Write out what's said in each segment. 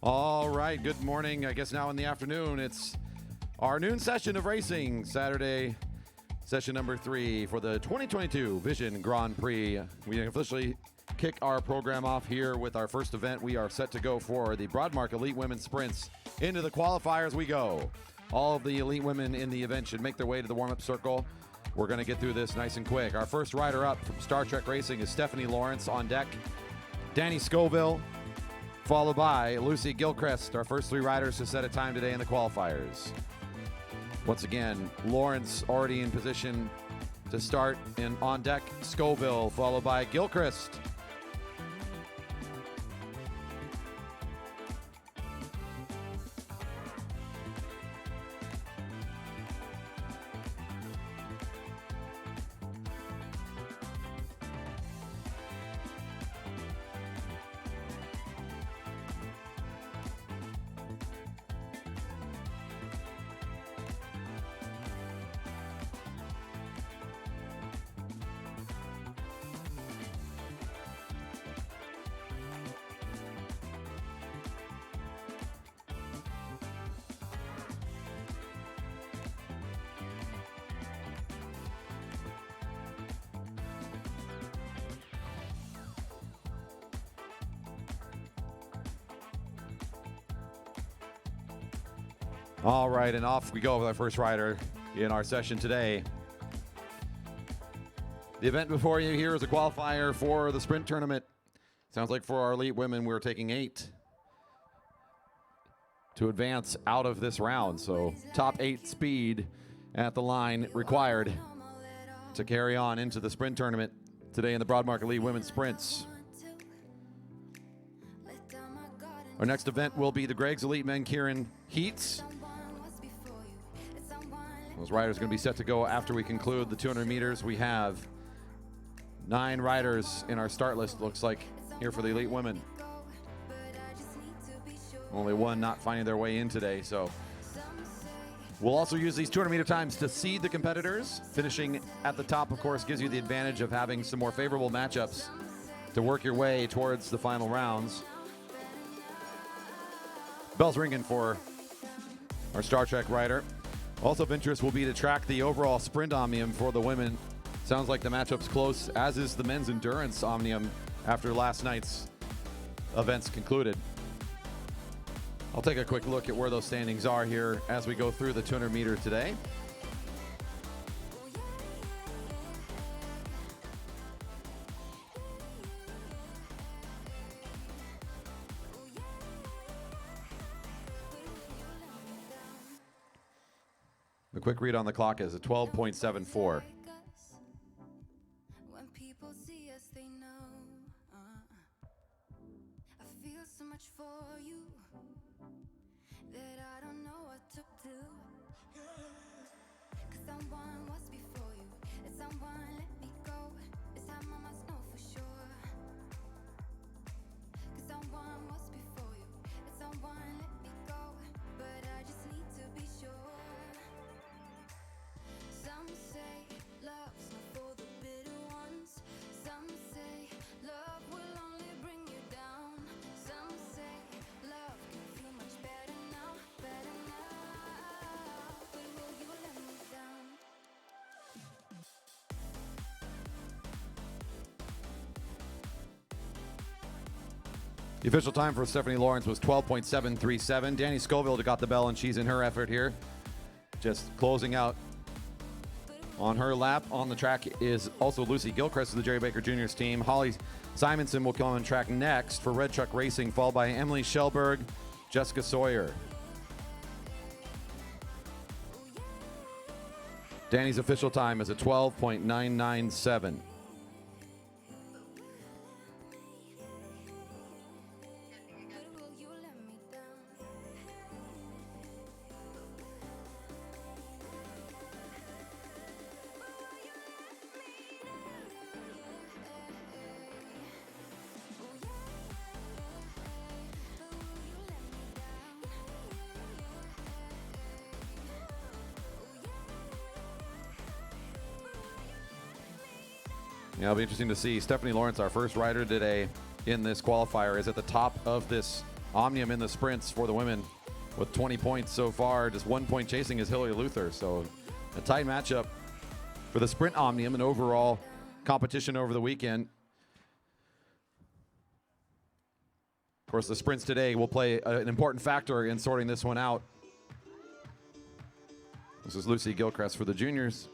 All right, good morning. I guess now in the afternoon, it's our noon session of racing, Saturday, session number 3 for the 2022 Vision Grand Prix. We officially kick our program off here with our first event. We are set to go for the Broadmark Elite Women Sprints. Into the qualifiers we go. All of the elite women in the event should make their way to the warm-up circle. We're going to get through this nice and quick. Our first rider up from Star Trek Racing is Stephanie Lawrence on deck. Danny Scoville, followed by Lucy Gilchrist, our first 3 riders to set a time today in the qualifiers. Once again, Lawrence already in position to start, and on deck, Scoville, followed by Gilchrist. All right, and off we go with our first rider in our session today. The event before you here is a qualifier for the sprint tournament. Sounds like for our elite women, we're taking 8 to advance out of this round. So top 8 speed at the line required to carry on into the sprint tournament today in the Broadmark Elite Women Sprints. Our next event will be the Gregg's Elite Men Keirin Heats. Those riders are going to be set to go after we conclude the 200 meters. We have 9 riders in our start list, looks like, here for the elite women. Only 1 not finding their way in today, so we'll also use these 200 meter times to seed the competitors. Finishing at the top, of course, gives you the advantage of having some more favorable matchups to work your way towards the final rounds. Bell's ringing for our Star Trek rider. Also of interest will be to track the overall sprint Omnium for the women. Sounds like the matchup's close, as is the men's endurance Omnium after last night's events concluded. I'll take a quick look at where those standings are here as we go through the 200 meter today. The quick read on the clock is a 12.74. When people see us, they know. I feel so much for you that I don't know what to do. 'Cause someone was before you, and someone let me go. It's time I must know for sure. 'Cause someone was before you, and someone let me go. But I just need to be sure. Some say love's not for the bitter ones. Some say love will only bring you down. Some say love can feel much better now, better now. But will you let me down? The official time for Stephanie Lawrence was 12.737. Danny Scoville got the bell, and she's in her effort here. Just closing out on her lap. On the track is also Lucy Gilchrist of the Jerry Baker Jr.'s team. Holly Simonson will come on track next for Red Truck Racing, followed by Emily Schellberg, Jessica Sawyer. Danny's official time is a 12.997. Yeah, it'll be interesting to see. Stephanie Lawrence, our first rider today in this qualifier, is at the top of this Omnium in the sprints for the women with 20 points so far. Just 1 point chasing is Hillary Luther. So a tight matchup for the sprint Omnium and overall competition over the weekend. Of course, the sprints today will play an important factor in sorting this one out. This is Lucy Gilchrist for the juniors.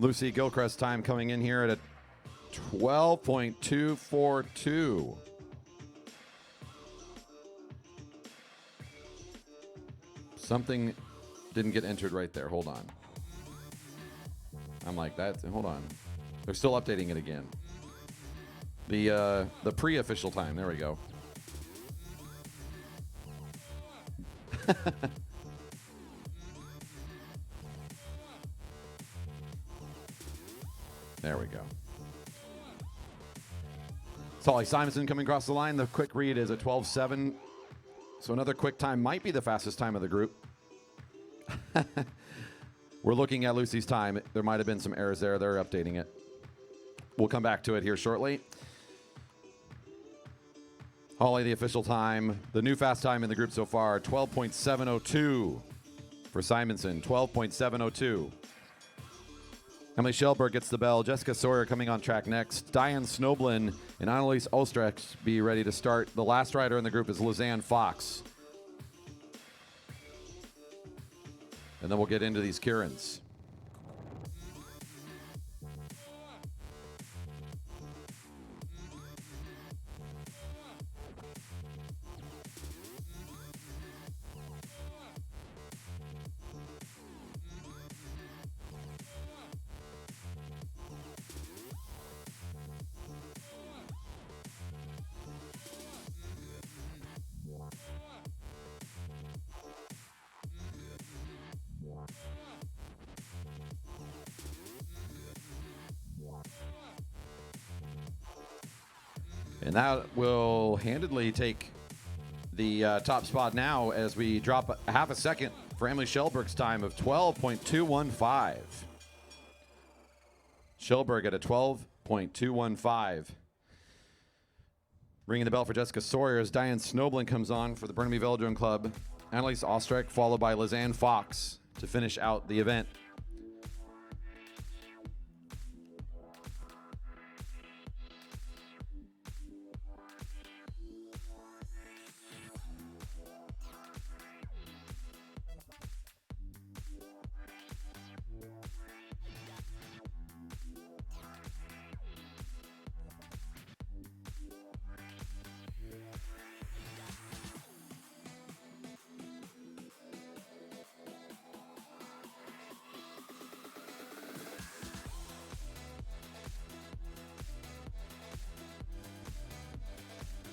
Lucy Gilchrist time coming in here at a 12.242. Something didn't get entered right there. Hold on. I'm like that. Hold on. They're still updating it again. The pre-official time. There we go. There we go. Solly Simonson coming across the line. The quick read is a 12.7. So another quick time might be the fastest time of the group. We're looking at Lucy's time. There might have been some errors there. They're updating it. We'll come back to it here shortly. Holly, the official time. The new fast time in the group so far, 12.702 for Simonson. 12.702. Emily Schellberg gets the bell. Jessica Sawyer coming on track next. Diane Snoblin and Annalise Ostrecht be ready to start. The last rider in the group is Lizanne Fox. And then we'll get into these Keirins. And that will handedly take the top spot now as we drop a half a second for Emily Schellberg's time of 12.215. Schellberg at a 12.215. Ringing the bell for Jessica Sawyer as Diane Snoblin comes on for the Burnaby Velodrome Club. Annalise Ostrecht followed by Lizanne Fox to finish out the event.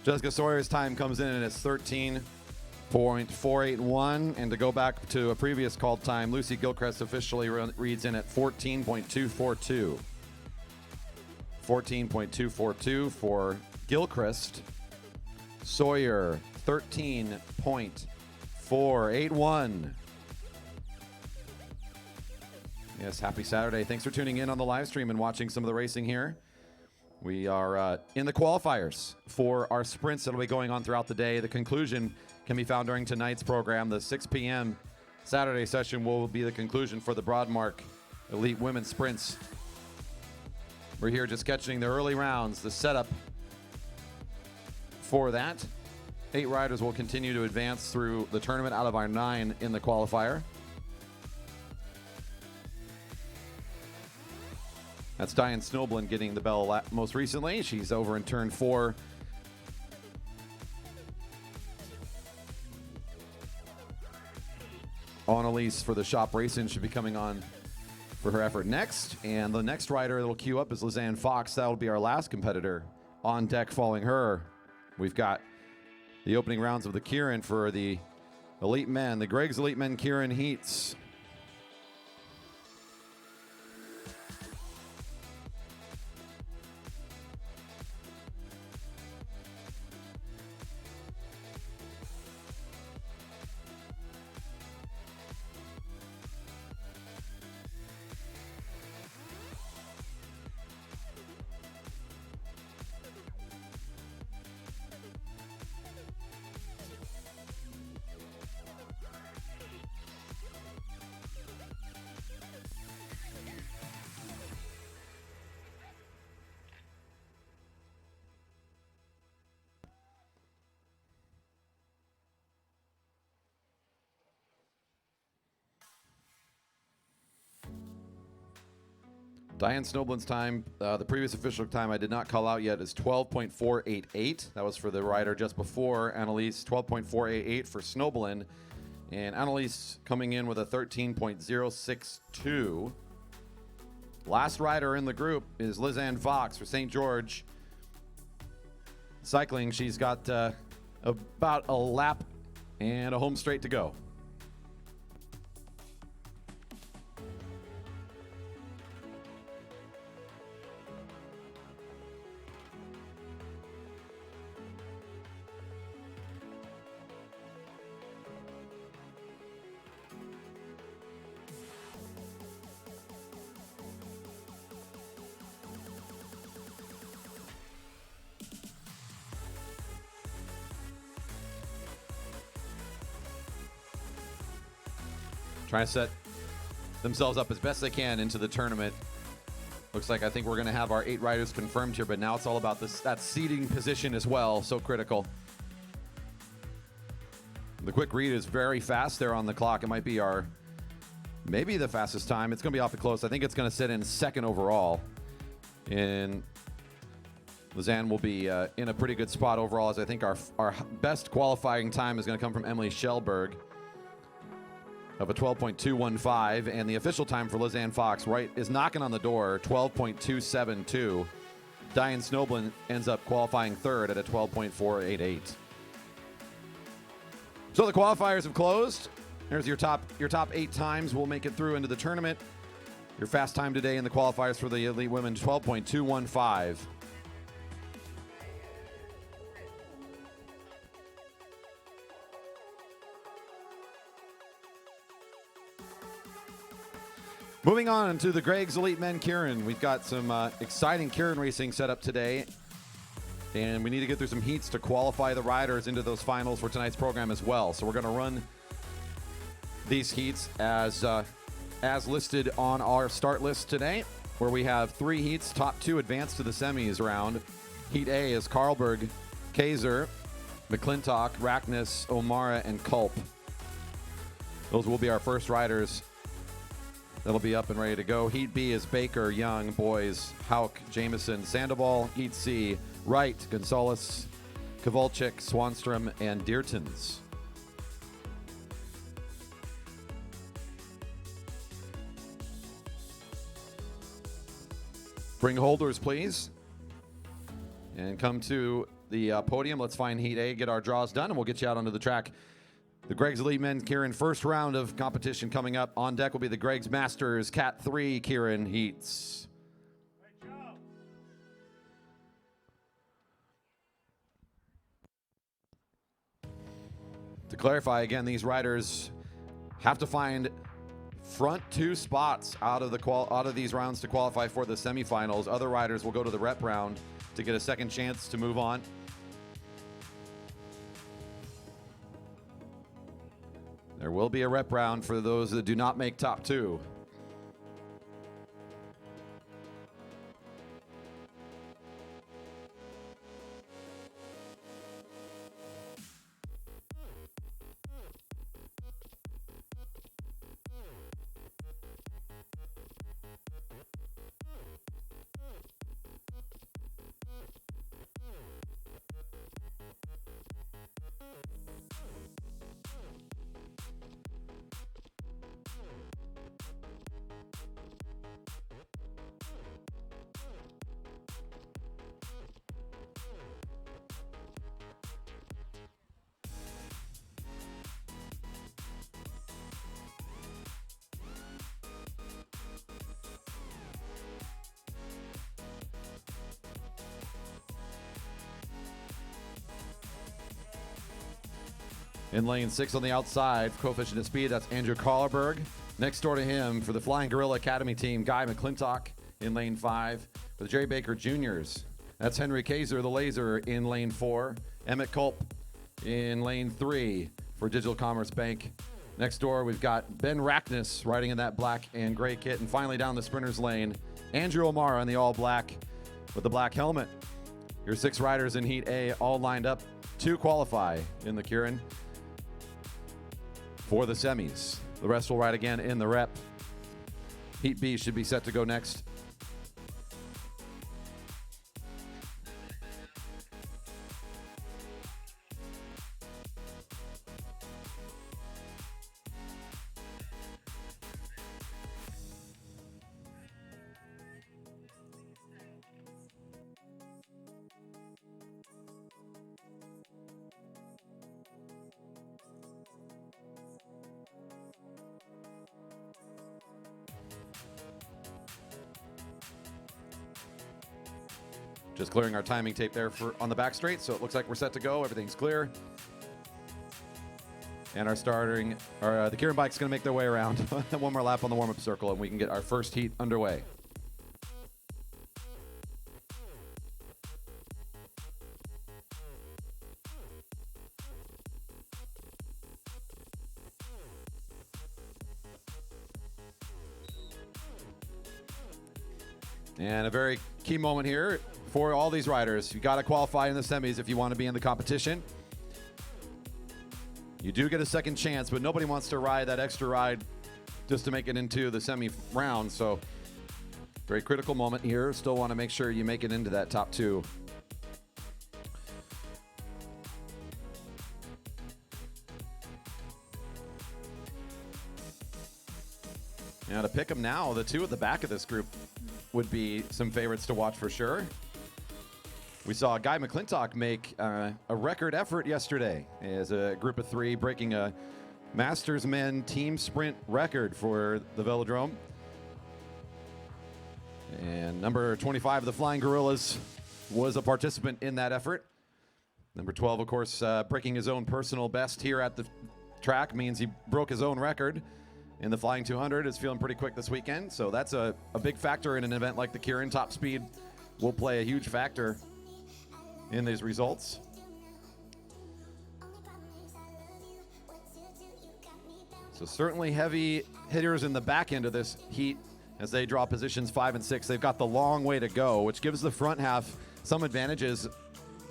Jessica Sawyer's time comes in and it's 13.481. And to go back to a previous called time, Lucy Gilchrist officially reads in at 14.242. 14.242 for Gilchrist. Sawyer, 13.481. Yes, happy Saturday. Thanks for tuning in on the live stream and watching some of the racing here. We are in the qualifiers for our sprints that will be going on throughout the day. The conclusion can be found during tonight's program. The 6 p.m. Saturday session will be the conclusion for the Broadmark Elite Women Sprints. We're here just catching the early rounds, the setup for that. 8 riders will continue to advance through the tournament out of our 9 in the qualifier. That's Diane Snoblin getting the bell most recently. She's over in turn 4. Annalise for the shop racing should be coming on for her effort next. And the next rider that will queue up is Lizanne Fox. That will be our last competitor on deck following her. We've got the opening rounds of the Keirin for the Elite Men, the Gregg's Elite Men Keirin Heats. Diane Snowblin's time, the previous official time I did not call out yet, is 12.488. That was for the rider just before Annalise. 12.488 for Snowblin. And Annalise coming in with a 13.062. Last rider in the group is Lizanne Fox for St. George Cycling. She's got about a lap and a home straight to go. Trying to set themselves up as best they can into the tournament. Looks like I think we're going to have our 8 riders confirmed here, but now it's all about that seating position as well. So critical. The quick read is very fast there on the clock. It might be maybe the fastest time. It's going to be awfully close. I think it's going to sit in second overall. And Lizanne will be in a pretty good spot overall, as I think our best qualifying time is going to come from Emily Schellberg of a 12.215, and the official time for Lizanne Fox is knocking on the door, 12.272. Diane Snowblin ends up qualifying third at a 12.488. So the qualifiers have closed. There's your top 8 times will make it through into the tournament. Your fast time today in the qualifiers for the Elite Women, 12.215. Moving on to the Gregg's Elite Men Keirin. We've got some exciting Keirin racing set up today. And we need to get through some heats to qualify the riders into those finals for tonight's program as well. So we're going to run these heats as listed on our start list today, where we have 3 heats. Top 2 advance to the semis round. Heat A is Carlberg, Kaiser, McClintock, Rackness, O'Mara, and Culp. Those will be our first riders that'll be up and ready to go. Heat B is Baker, Young, Boys, Hauk, Jameson, Sandoval. Heat C, Wright, Gonzalez, Kowalczyk, Swanstrom, and Deertons. Bring holders, please. And come to the podium. Let's find Heat A, get our draws done, and we'll get you out onto the track. The Gregg's Elite Men Keirin first round of competition coming up. On deck will be the Gregg's Masters Cat 3 Keirin heats. To clarify again, these riders have to find front 2 spots out of these rounds to qualify for the semifinals. Other riders will go to the rep round to get a second chance to move on. There will be a rep round for those that do not make top 2. In lane 6 on the outside, coefficient of speed, that's Andrew Carlberg. Next door to him for the Flying Gorilla Academy team, Guy McClintock in lane 5. For the Jerry Baker Juniors, that's Henry Kaiser, the Laser, in lane 4. Emmett Culp in lane 3 for Digital Commerce Bank. Next door, we've got Ben Rackness riding in that black and gray kit. And finally down the sprinters lane, Andrew O'Mara in the all black with the black helmet. Your 6 riders in Heat A all lined up to qualify in the Keirin for the semis. The rest will ride again in the rep. Heat B should be set to go next Just clearing our timing tape there on the back straight, so it looks like we're set to go. Everything's clear. And the Keirin bike's going to make their way around. One more lap on the warm-up circle, and we can get our first heat underway. And a very key moment here for all these riders. You got to qualify in the semis if you want to be in the competition. You do get a second chance, but nobody wants to ride that extra ride just to make it into the semi round. So very critical moment here. Still want to make sure you make it into that top two. Now to pick them now, the two at the back of this group would be some favorites to watch for sure. We saw Guy McClintock make a record effort yesterday as a group of three, breaking a Masters Men team sprint record for the Velodrome. And number 25 of the Flying Gorillas was a participant in that effort. Number 12, of course, breaking his own personal best here at the track means he broke his own record. In the Flying 200 is feeling pretty quick this weekend, so that's a big factor in an event like the Keirin. Top speed will play a huge factor in these results. So certainly heavy hitters in the back end of this heat as they draw positions 5 and 6. They've got the long way to go, which gives the front half some advantages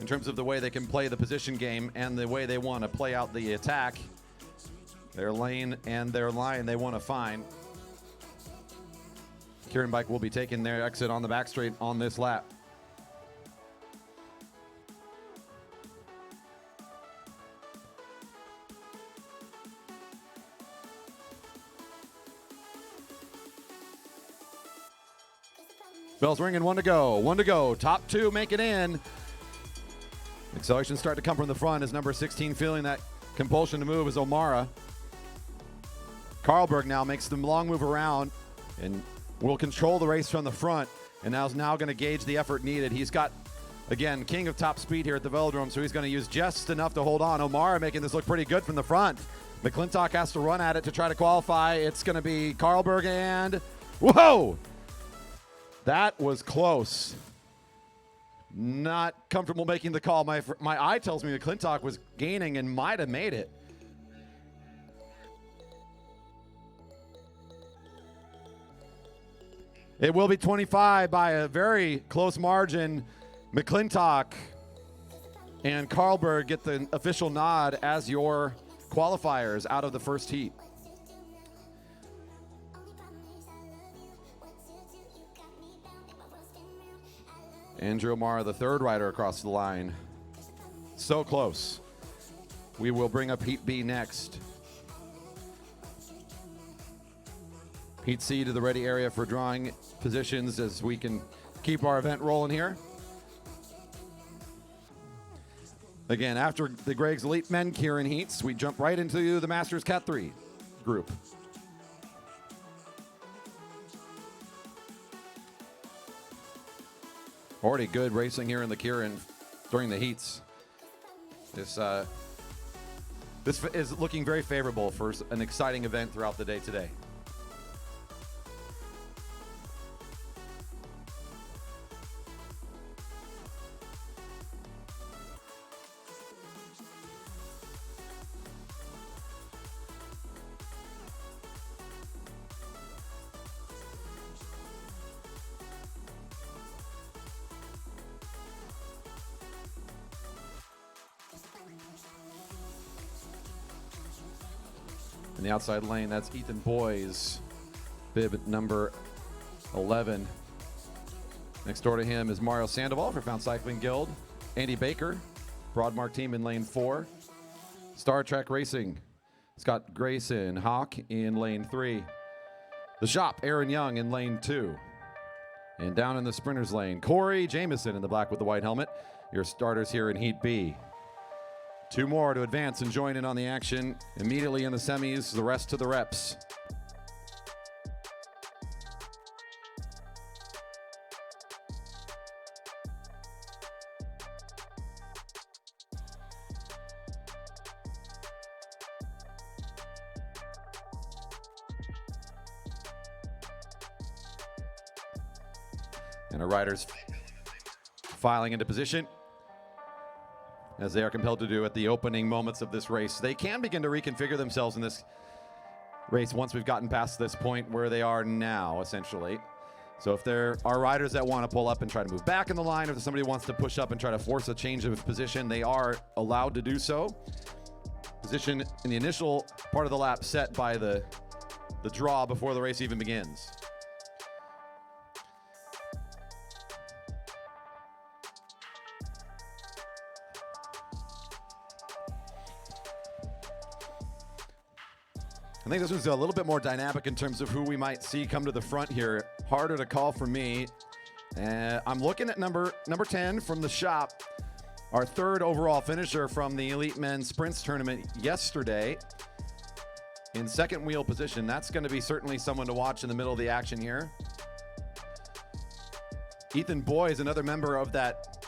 in terms of the way they can play the position game and the way they want to play out the attack. Their lane and their line they want to find. Keirin bike will be taking their exit on the back straight on this lap. Bell's ringing, one to go. Top two make it in. Acceleration start to come from the front as number 16 feeling that compulsion to move is O'Mara. Carlberg now makes the long move around and will control the race from the front, and now is going to gauge the effort needed. He's got, again, king of top speed here at the Velodrome, so he's going to use just enough to hold on. O'Mara making this look pretty good from the front. McClintock has to run at it to try to qualify. It's going to be Carlberg and, whoa! That was close. Not comfortable making the call. My eye tells me McClintock was gaining and might have made it. It will be 25 by a very close margin. McClintock and Carlberg get the official nod as your qualifiers out of the first heat. Andrew O'Mara, the third rider across the line. So close. We will bring up Heat B next. Heat C to the ready area for drawing positions as we can keep our event rolling here. Again, after the Gregg's Elite Men Keirin heats, we jump right into the Masters Cat 3 group. Already good racing here in the Keirin during the heats. This is looking very favorable for an exciting event throughout the day today. In the outside lane, that's Ethan Boyes, bib number 11. Next door to him is Mario Sandoval for Found Cycling Guild. Andy Baker, Broadmark team in lane 4. Star Trek Racing, Scott Grayson Hawk in lane 3. The Shop, Aaron Young in lane 2. And down in the sprinters lane, Corey Jamieson in the black with the white helmet. Your starters here in Heat B. Two more to advance and join in on the action immediately in the semis, the rest to the reps. And our riders filing into position, as they are compelled to do at the opening moments of this race. They can begin to reconfigure themselves in this race once we've gotten past this point where they are now, essentially. So if there are riders that want to pull up and try to move back in the line, or if somebody wants to push up and try to force a change of position, they are allowed to do so. Position in the initial part of the lap set by the draw before the race even begins. I think this was a little bit more dynamic in terms of who we might see come to the front here. Harder to call for me. I'm looking at number 10 from the shop, our third overall finisher from the Elite Men Sprints tournament yesterday, in second wheel position. That's going to be certainly someone to watch in the middle of the action here. Ethan Boyd, another member of that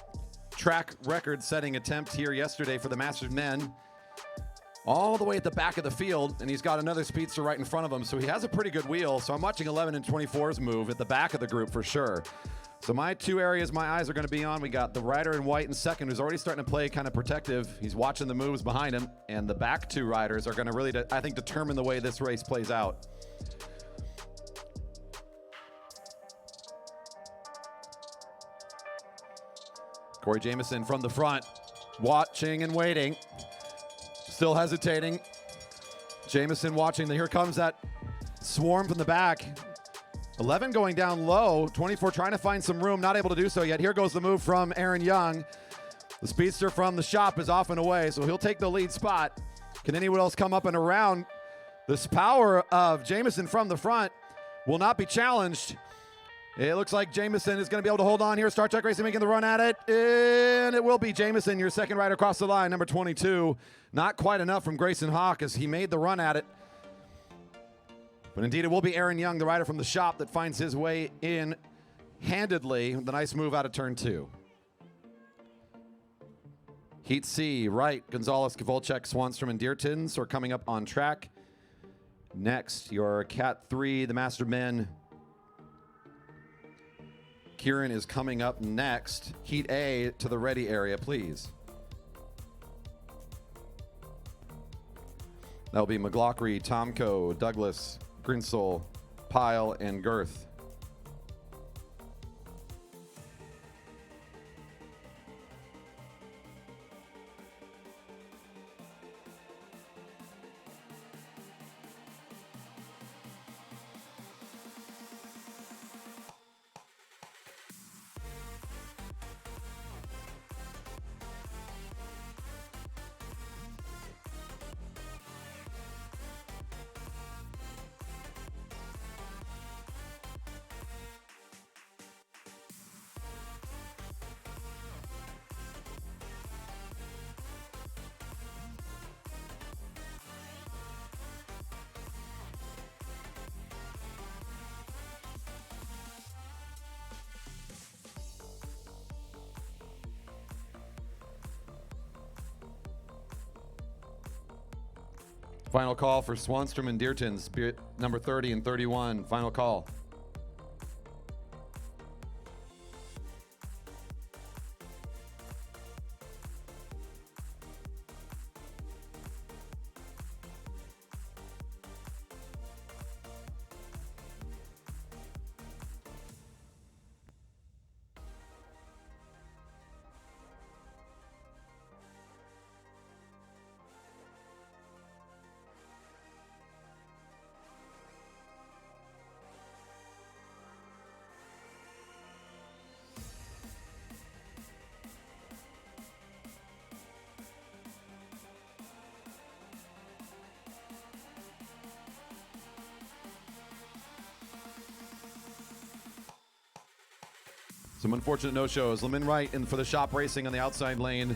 track record-setting attempt here yesterday for the Masters Men, all the way at the back of the field, and he's got another speedster right in front of him, so he has a pretty good wheel. So I'm watching 11 and 24's move at the back of the group for sure. So my two areas my eyes are going to be on, we got the rider in white in second, who's already starting to play kind of protective. He's watching the moves behind him, and the back two riders are going to really, I think, determine the way this race plays out. Corey Jamieson from the front, watching and waiting. Still hesitating. Jamieson watching. Here comes that swarm from the back. 11 going down low. 24 trying to find some room. Not able to do so yet. Here goes the move from Aaron Young. The speedster from the shop is off and away, so he'll take the lead spot. Can anyone else come up and around? This power of Jamieson from the front will not be challenged. It looks like Jamieson is going to be able to hold on here. Star Trek Racing making the run at it. And it will be Jamieson, your second rider across the line, number 22. Not quite enough from Grayson Hawk as he made the run at it. But indeed, it will be Aaron Young, the rider from the shop, that finds his way in handedly. The nice move out of turn 2. Heat C, Wright, Gonzalez, Kowalczyk, Swanstrom, and Diertens are coming up on track. Next, your Cat 3, the Master Men. Keirin is coming up next. Heat A to the ready area, please. That'll be McLaughlin, Tomko, Douglas, Grinsel, Pyle, and Girth. Final call for Swanstrom and Diertens, number 30 and 31. Final call. Some unfortunate no-shows. Lemon Wright in for the shop racing on the outside lane.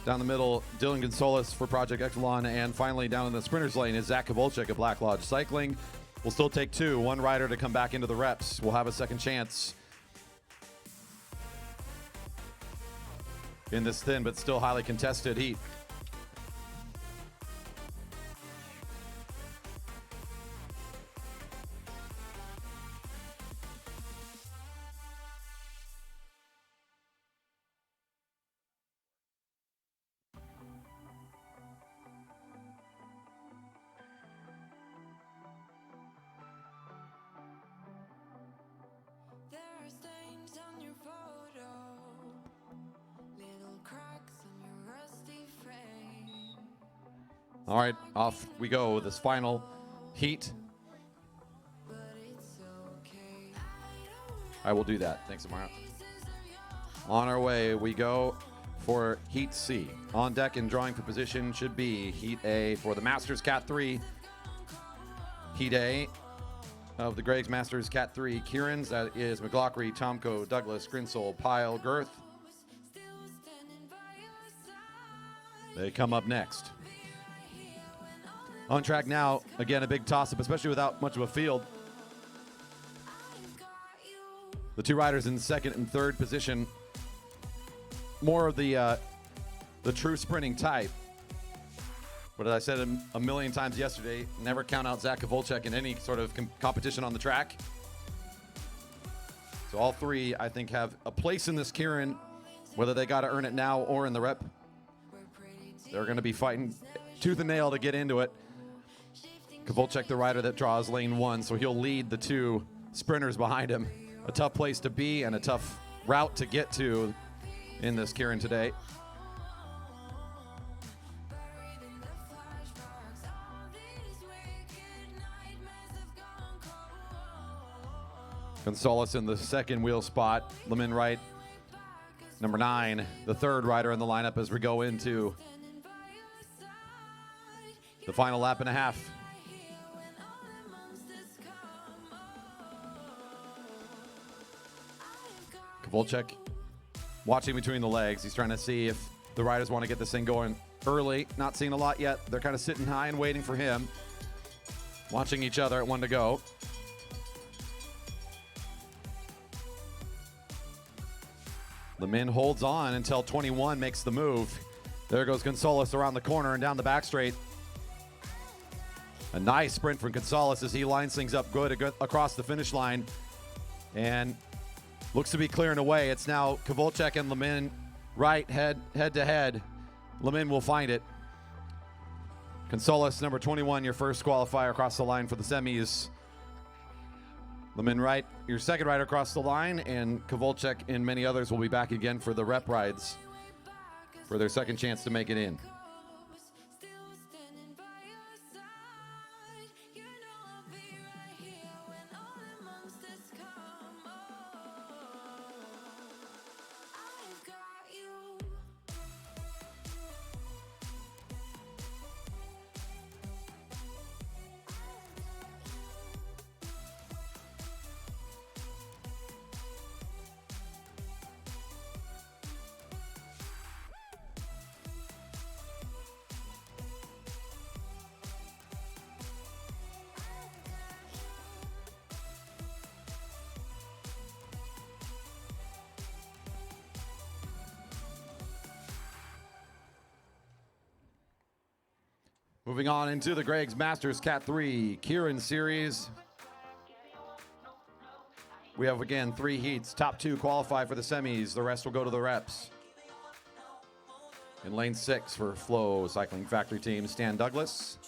Down the middle, Dylan Gonzalez for Project Exelon. And finally, down in the sprinters lane is Zach Kowalczyk at Black Lodge Cycling. We'll still take two. One rider to come back into the reps. We'll have a second chance in this thin but still highly contested heat. All right, off we go with this final heat. I will do that. Thanks, Amara. On our way, we go for Heat C. On deck and drawing for position should be Heat A for the Masters Cat 3. Heat A of the Gregg's Masters Cat 3 Keirins. That is McLaughlin, Tomko, Douglas, Grinsell, Pyle, Girth. They come up next. On track now, again, a big toss-up, especially without much of a field. The two riders in second and third position, more of the true sprinting type. But as I said a million times yesterday, never count out Zach Kowalczyk in any sort of competition on the track. So all three, I think, have a place in this Keirin, whether they got to earn it now or in the rep. They're going to be fighting tooth and nail to get into it. Kowalczyk, the rider that draws lane one, so he'll lead the two sprinters behind him. A tough place to be and a tough route to get to in this Keirin today. Gonzalez in the second wheel spot. Lemon Wright, number 9, the third rider in the lineup as we go into the final lap and a half. Kowalczyk watching between the legs. He's trying to see if the riders want to get this thing going early. Not seeing a lot yet. They're kind of sitting high and waiting for him. Watching each other at 1 to go. Lemon holds on until 21 makes the move. There goes Gonzalez around the corner and down the back straight. A nice sprint from Gonzalez as he lines things up good across the finish line. And looks to be clearing away. It's now Kowalczyk and Lemon Wright head to head. Lemon will find it. Gonzalez, number 21, your first qualifier across the line for the semis. Lemon Wright, your second rider across the line, and Kowalczyk and many others will be back again for the rep rides for their second chance to make it in. Moving on into the Gregg's Masters Cat 3 Keirin Series. We have, again, 3 heats. Top 2 qualify for the semis. The rest will go to the reps. In lane 6 for Flow Cycling Factory team, Stan Douglas.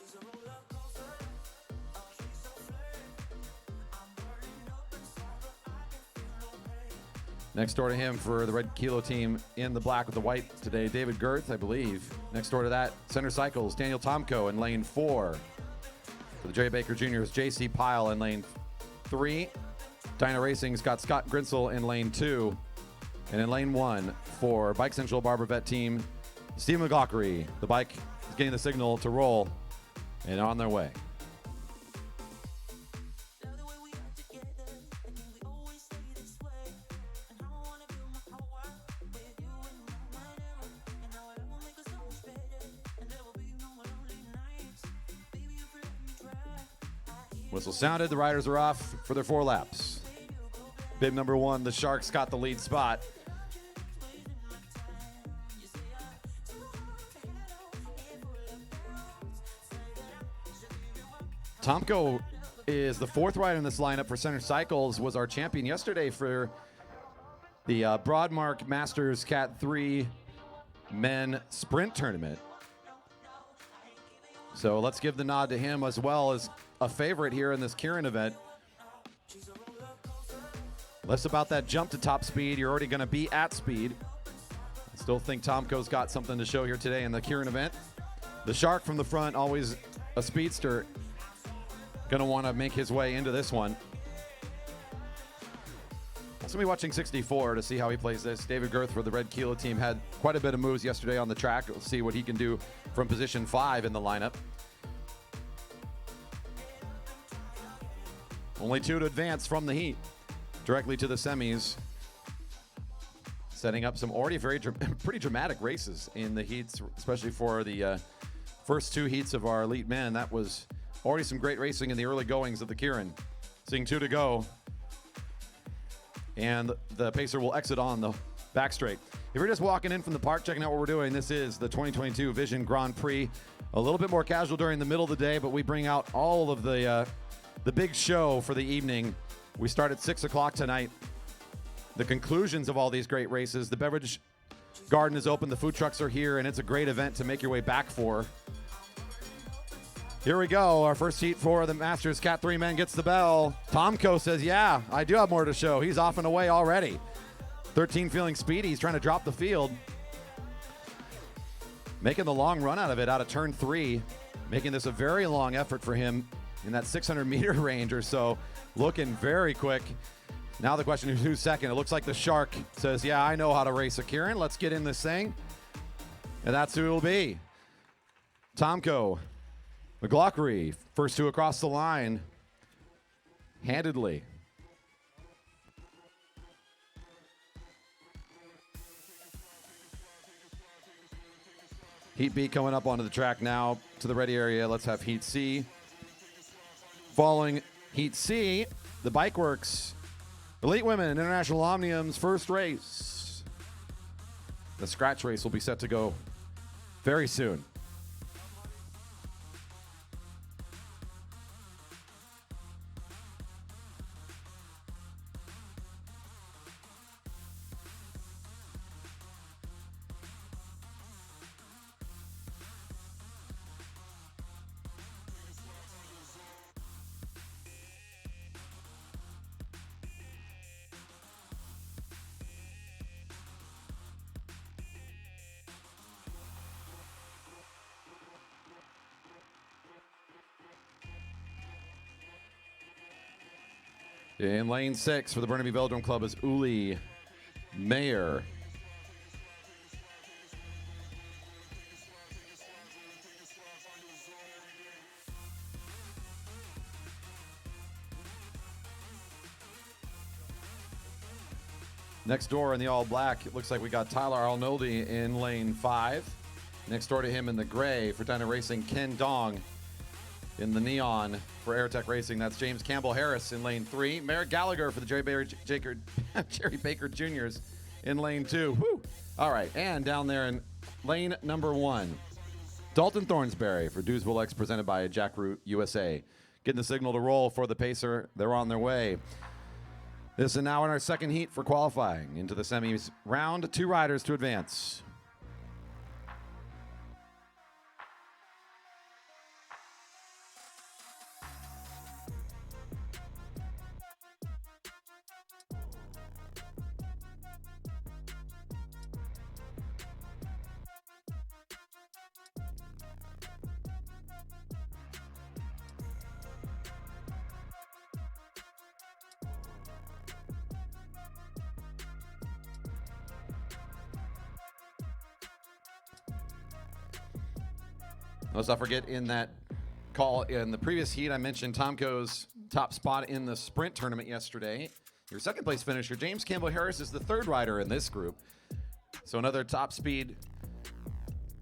Next door to him for the Red Kilo team in the black with the white today, David Girth, I believe. Next door to that, Center Cycles, Daniel Tomko in lane 4. For the J. Baker Jr.'s J.C. Pyle in lane 3. Dyna Racing's got Scott Grinsell in lane 2. And in lane 1 for Bike Central Barber Vet team, Steve McLaughlin. The bike is getting the signal to roll and on their way. Whistle sounded, the riders are off for their 4 laps. Bib number 1, the Sharks got the lead spot. Tomko is the 4th rider in this lineup for Center Cycles, was our champion yesterday for the Broadmark Masters Cat 3 Men Sprint Tournament. So let's give the nod to him as well as a favorite here in this Keirin event. Less about that jump to top speed. You're already going to be at speed. I still think Tomko's got something to show here today in the Keirin event. The Shark from the front, always a speedster. Going to want to make his way into this one. Also be watching 64 to see how he plays this. David Girth for the Red Kilo team had quite a bit of moves yesterday on the track. We'll see what he can do from position 5 in the lineup. Only 2 to advance from the heat directly to the semis. Setting up some already pretty dramatic races in the heats, especially for the first 2 heats of our elite men. That was already some great racing in the early goings of the Keirin. Seeing 2 to go. And the pacer will exit on the back straight. If you're just walking in from the park, checking out what we're doing, this is the 2022 Vision Grand Prix. A little bit more casual during the middle of the day, but we bring out all of the big show for the evening. We start at 6 o'clock tonight. The conclusions of all these great races. The beverage garden is open. The food trucks are here, and it's a great event to make your way back for. Here we go. Our first heat for the Masters Cat 3 men gets the bell. Tomko says, yeah, I do have more to show. He's off and away already. 13 feeling speedy. He's trying to drop the field. Making the long run out of it, out of turn 3. Making this a very long effort for him in that 600-meter range or so. Looking very quick. Now the question is who's second. It looks like the Shark says, yeah, I know how to race a Keirin. Let's get in this thing. And that's who it'll be. Tomko. McLaughlin, first 2 across the line, handedly. Heat B coming up onto the track now to the ready area. Let's have Heat C. Following Heat C, the Bikeworks Elite Women International Omnium's first race. The scratch race will be set to go very soon. In lane 6 for the Burnaby Velodrome Club is Uli Mayer. Next door in the all black, it looks like we got Tyler Arnoldi in lane 5. Next door to him in the gray for Dyna Racing, Ken Dong. In the neon for Airtech Racing, that's James Campbell Harris in lane 3. Merrick Gallagher for the Jerry Baker Juniors in lane 2. Woo! All right, and down there in lane number 1, Dalton Thornsberry for Duesville X, presented by Jackroot USA. Getting the signal to roll for the pacer. They're on their way. This is now in our second heat for qualifying into the semis round. 2 riders to advance. Let's not forget in that call in the previous heat, I mentioned Tomko's top spot in the sprint tournament yesterday. Your second place finisher, James Campbell Harris, is the 3rd rider in this group. So another top speed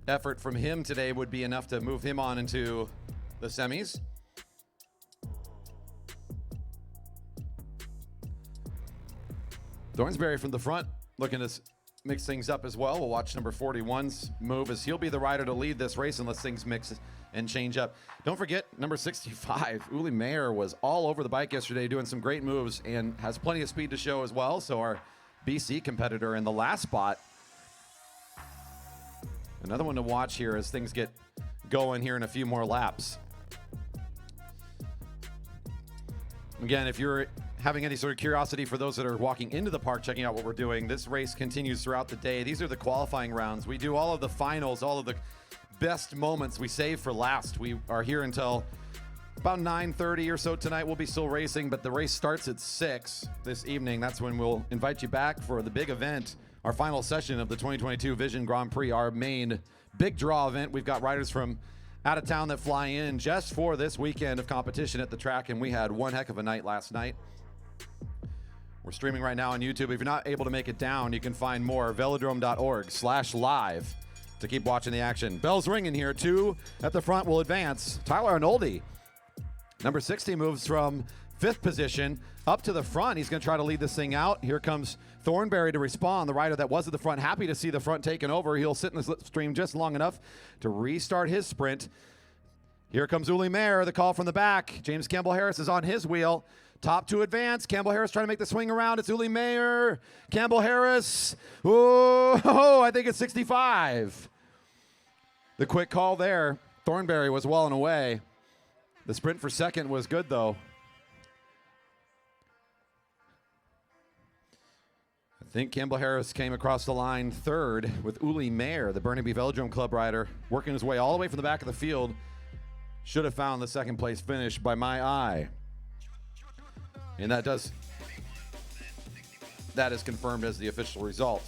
effort from him today would be enough to move him on into the semis. Thornsberry from the front looking to mix things up as well. We'll watch number 41's move as he'll be the rider to lead this race unless things mix and change up. Don't forget, number 65, Uli Mayer, was all over the bike yesterday doing some great moves and has plenty of speed to show as well. So our BC competitor in the last spot. Another one to watch here as things get going here in a few more laps. Again, if you're having any sort of curiosity for those that are walking into the park, checking out what we're doing, this race continues throughout the day. These are the qualifying rounds. We do all of the finals, all of the best moments we save for last. We are here until about 9:30 or so tonight. We'll be still racing, but the race starts at 6 this evening. That's when we'll invite you back for the big event, our final session of the 2022 Vision Grand Prix, our main big draw event. We've got riders from out of town that fly in just for this weekend of competition at the track, and we had one heck of a night last night. We're streaming right now on YouTube. If you're not able to make it down, you can find more velodrome.org/live to keep watching the action. Bell's ringing here. 2 at the front will advance. Tyler Arnoldi, number 60, moves from 5th position up to the front. He's going to try to lead this thing out. Here comes Thornberry to respond. The rider that was at the front, happy to see the front taken over. He'll sit in the slipstream just long enough to restart his sprint. Here comes Uli Mayer, the call from the back. James Campbell Harris is on his wheel. Top to advance. Campbell Harris trying to make the swing around. It's Uli Mayer. Campbell Harris. Oh, I think it's 65. The quick call there. Thornberry was well and away. The sprint for second was good, though. I think Campbell Harris came across the line third with Uli Mayer, the Burnaby Velodrome Club rider, working his way all the way from the back of the field. Should have found the second place finish by my eye. And that is confirmed as the official result.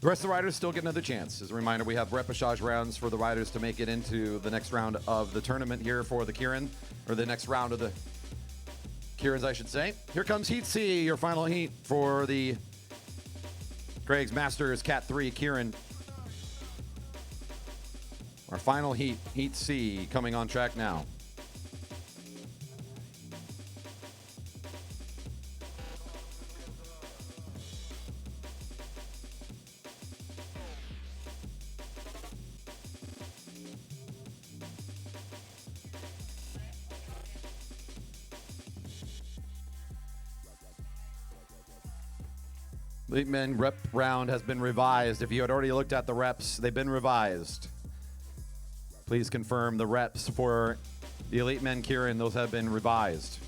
The rest of the riders still get another chance. As a reminder, we have repechage rounds for the riders to make it into the next round of the tournament here for the Keirin, or the next round of the Keirins, I should say. Here comes Heat C, your final heat for the Gregg's Masters Cat 3 Keirin. Our final heat, Heat C, coming on track now. Elite Men rep round has been revised. If you had already looked at the reps, they've been revised. Please confirm the reps for the Elite Men Keirin. Those have been revised.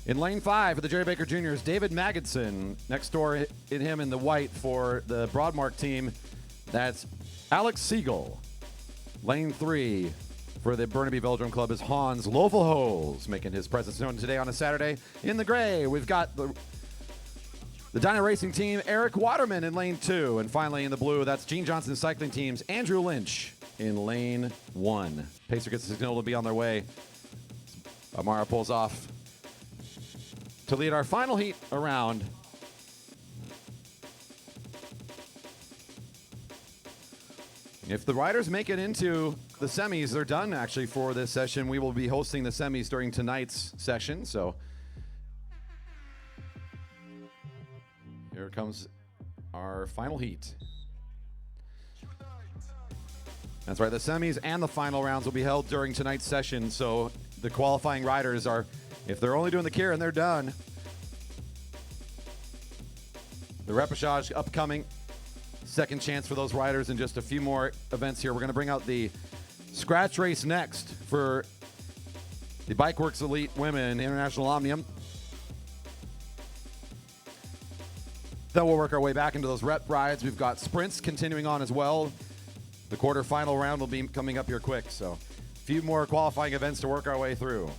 In lane 5 for the Jerry Baker Juniors, David Magidson. Next door in him in the white for the Broadmark team, that's Alex Siegel. Lane 3 for the Burnaby Velodrome Club is Hans Lovelholz, making his presence known today on a Saturday. In the gray, we've got the Dyna Racing team, Eric Waterman in lane 2. And finally in the blue, that's Gene Johnson Cycling Team's Andrew Lynch in lane 1. Pacer gets the signal to be on their way. Amara pulls off to lead our final heat around. If the riders make it into the semis, they're done actually for this session. We will be hosting the semis during tonight's session, so here comes our final heat. That's right, the semis and the final rounds will be held during tonight's session, so the qualifying riders are, if they're only doing the Keirin, they're done. The repechage upcoming. Second chance for those riders in just a few more events here. We're going to bring out the scratch race next for the Bikeworks Elite Women International Omnium. Then we'll work our way back into those rep rides. We've got sprints continuing on as well. The quarterfinal round will be coming up here quick, so a few more qualifying events to work our way through.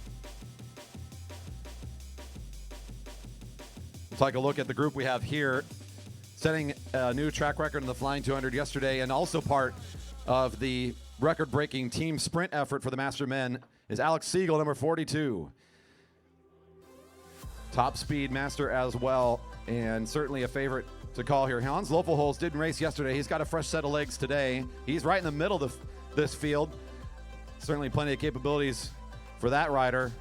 We'll take a look at the group we have here, setting a new track record in the Flying 200 yesterday, and also part of the record-breaking team sprint effort for the Master Men is Alex Siegel, number 42. Top speed master as well, and certainly a favorite to call here. Hans Lovelholz didn't race yesterday. He's got a fresh set of legs today. He's right in the middle of this field. Certainly plenty of capabilities for that rider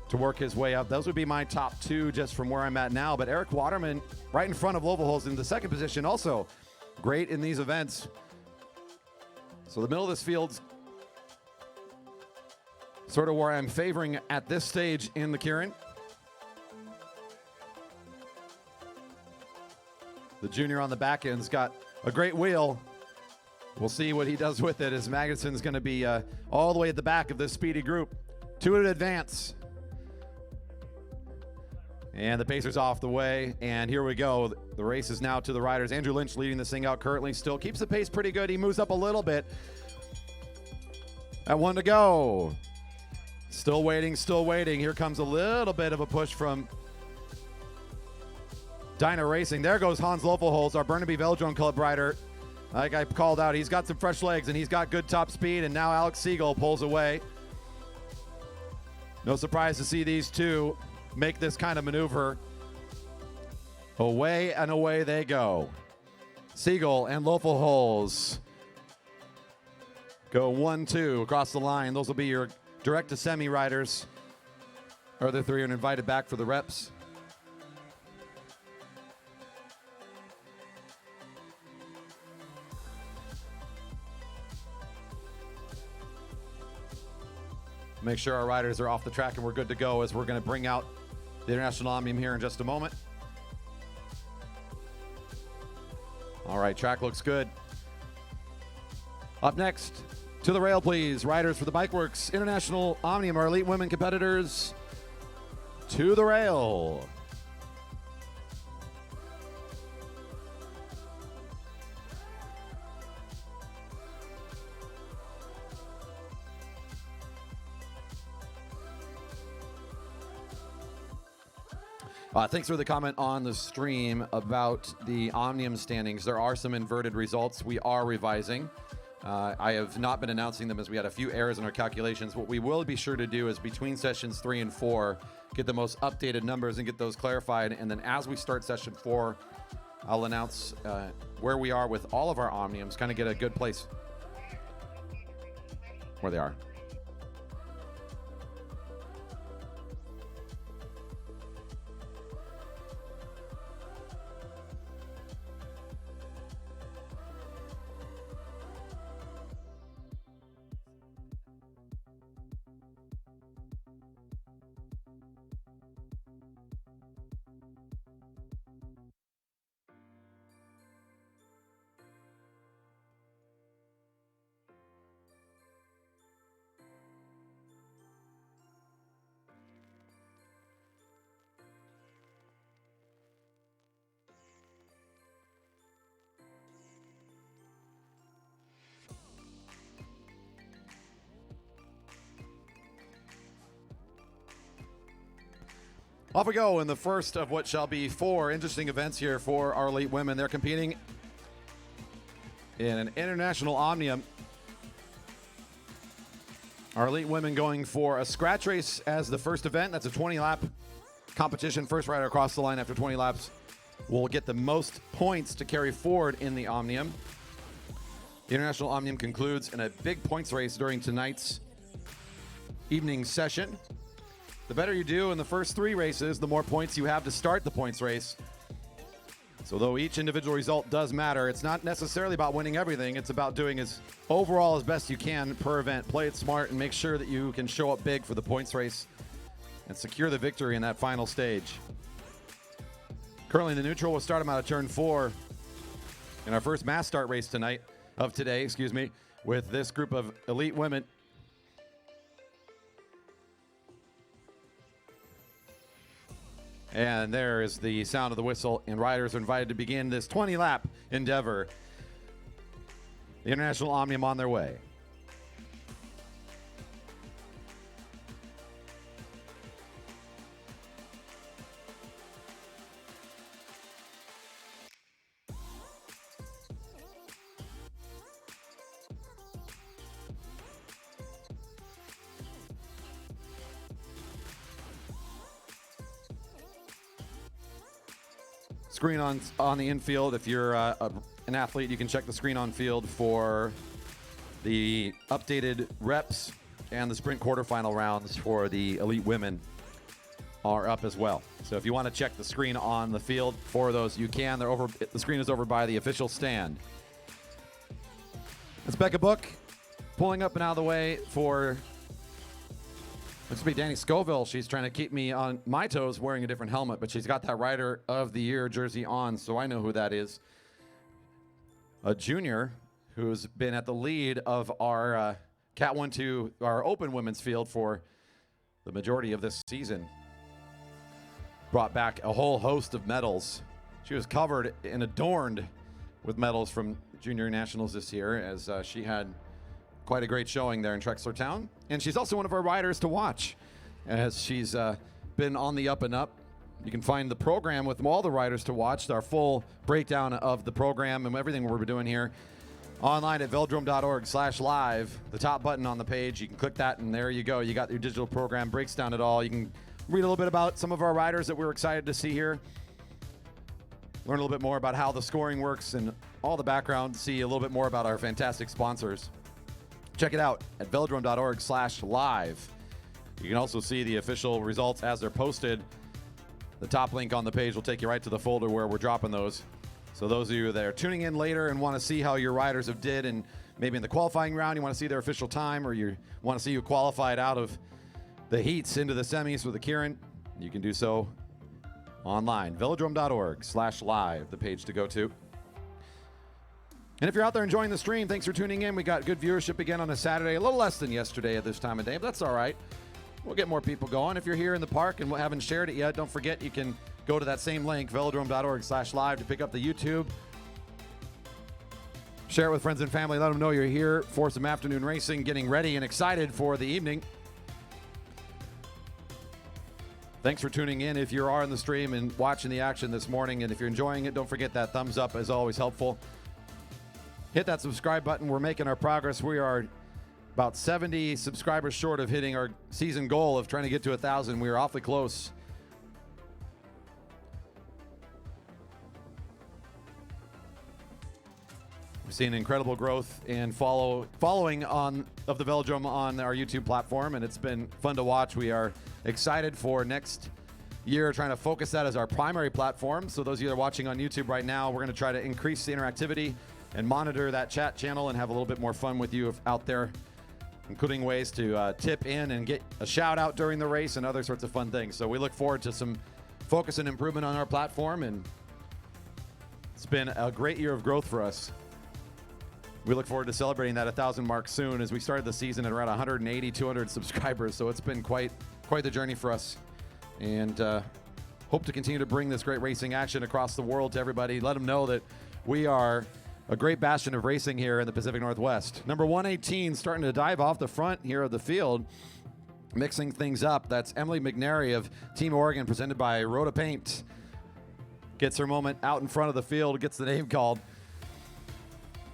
to work his way up. Those would be my top 2 just from where I'm at now. But Eric Waterman right in front of Lovelholz in the second position, also great in these events. So the middle of this field's sort of where I'm favoring at this stage in the Keirin. The junior on the back end's got a great wheel. We'll see what he does with it, as Magnusson's going to be all the way at the back of this speedy group. 2 in advance. And the pacer's off the way, and here we go. The race is now to the riders. Andrew Lynch leading this thing out currently, still keeps the pace pretty good. He moves up a little bit. At 1 to go. Still waiting, still waiting. Here comes a little bit of a push from Dyna Racing. There goes Hans Lofelholz, our Burnaby Velodrome Club rider. Like I called out, he's got some fresh legs, and he's got good top speed, and now Alex Siegel pulls away. No surprise to see these two make this kind of maneuver. Away and away they go. Siegel and Lofelholz go 1-2 across the line. Those will be your direct to semi riders. Other three are invited back for the reps. Make sure our riders are off the track and we're good to go as we're going to bring out the International Omnium here in just a moment. All right, track looks good. Up next, to the rail, please. Riders for the Bikeworks International Omnium, our elite women competitors. To the rail. Thanks for the comment on the stream about the Omnium standings. There are some inverted results. We are revising. I have not been announcing them as we had a few errors in our calculations. What we will be sure to do is between sessions 3 and 4, get the most updated numbers and get those clarified. And then as we start session 4, I'll announce where we are with all of our Omniums, kind of get a good place where they are. Off we go in the first of what shall be 4 interesting events here for our elite women. They're competing in an international Omnium. Our elite women going for a scratch race as the first event. That's a 20-lap competition. First rider across the line after 20 laps will get the most points to carry forward in the Omnium. The international Omnium concludes in a big points race during tonight's evening session. The better you do in the first 3 races, the more points you have to start the points race. So though each individual result does matter, it's not necessarily about winning everything. It's about doing as overall as best you can per event. Play it smart and make sure that you can show up big for the points race and secure the victory in that final stage. Currently in the neutral, we'll start them out of turn 4 in our first mass start race today, with this group of elite women. And there is the sound of the whistle, and riders are invited to begin this 20-lap endeavor. The International Omnium on their way. Screen on the infield. If you're an athlete, you can check the screen on field for the updated reps, and the sprint quarterfinal rounds for the elite women are up as well. So if you want to check the screen on the field for those, you can. They're over. The screen is over by the official stand. It's Becca Book pulling up and out of the way for. Looks to be Danny Scoville. She's trying to keep me on my toes wearing a different helmet, but she's got that Rider of the Year jersey on, so I know who that is. A junior who's been at the lead of our Cat 1-2, our open women's field for the majority of this season. brought back a whole host of medals. She was covered and adorned with medals from Junior Nationals this year, as she had quite a great showing there in Trexlertown. And she's also one of our riders to watch, as she's been on the up and up. You can find the program with all the riders to watch, our full breakdown of the program and everything we're doing here online at velodrome.org/live. The top button on the page, you can click that and there you go. You got your digital program, breaks down it all. You can read a little bit about some of our riders that we're excited to see here. Learn a little bit more about how the scoring works and all the background. See a little bit more about our fantastic sponsors. Check it out at velodrome.org/live. You can also see the official results as they're posted. The top link on the page will take you right to the folder where we're dropping those. So those of you that are tuning in later and want to see how your riders have did, and maybe in the qualifying round you want to see their official time, or you want to see who qualified out of the heats into the semis with the Keirin, you can do so online. velodrome.org/live, the page to go to. And if you're out there enjoying the stream, thanks for tuning in. We got good viewership again on a Saturday, a little less than yesterday at this time of day, but that's all right. We'll get more people going. If you're here in the park and haven't shared it yet, don't forget you can go to that same link, velodrome.org/live, to pick up the YouTube. Share it with friends and family. Let them know you're here for some afternoon racing, getting ready and excited for the evening. Thanks for tuning in if you are in the stream and watching the action this morning. And if you're enjoying it, don't forget that thumbs up is always helpful. Hit that subscribe button. We're making our progress. We are about 70 subscribers short of hitting our season goal of trying to get to 1,000. We are awfully close. We're seeing incredible growth and following of the Velodrome on our YouTube platform, and it's been fun to watch. We are excited for next year, trying to focus that as our primary platform. So those of you that are watching on YouTube right now, we're going to try to increase the interactivity and monitor that chat channel and have a little bit more fun with you out there, including ways to tip in and get a shout out during the race and other sorts of fun things. So we look forward to some focus and improvement on our platform, and it's been a great year of growth for us. We look forward to celebrating that 1,000 mark soon, as we started the season at around 180, 200 subscribers. So it's been quite the journey for us, and hope to continue to bring this great racing action across the world to everybody. Let them know that we are a great bastion of racing here in the Pacific Northwest. Number 118 starting to dive off the front here of the field, mixing things up. That's Emily McNary of Team Oregon, presented by Rhoda Paint. Gets her moment out in front of the field, gets the name called.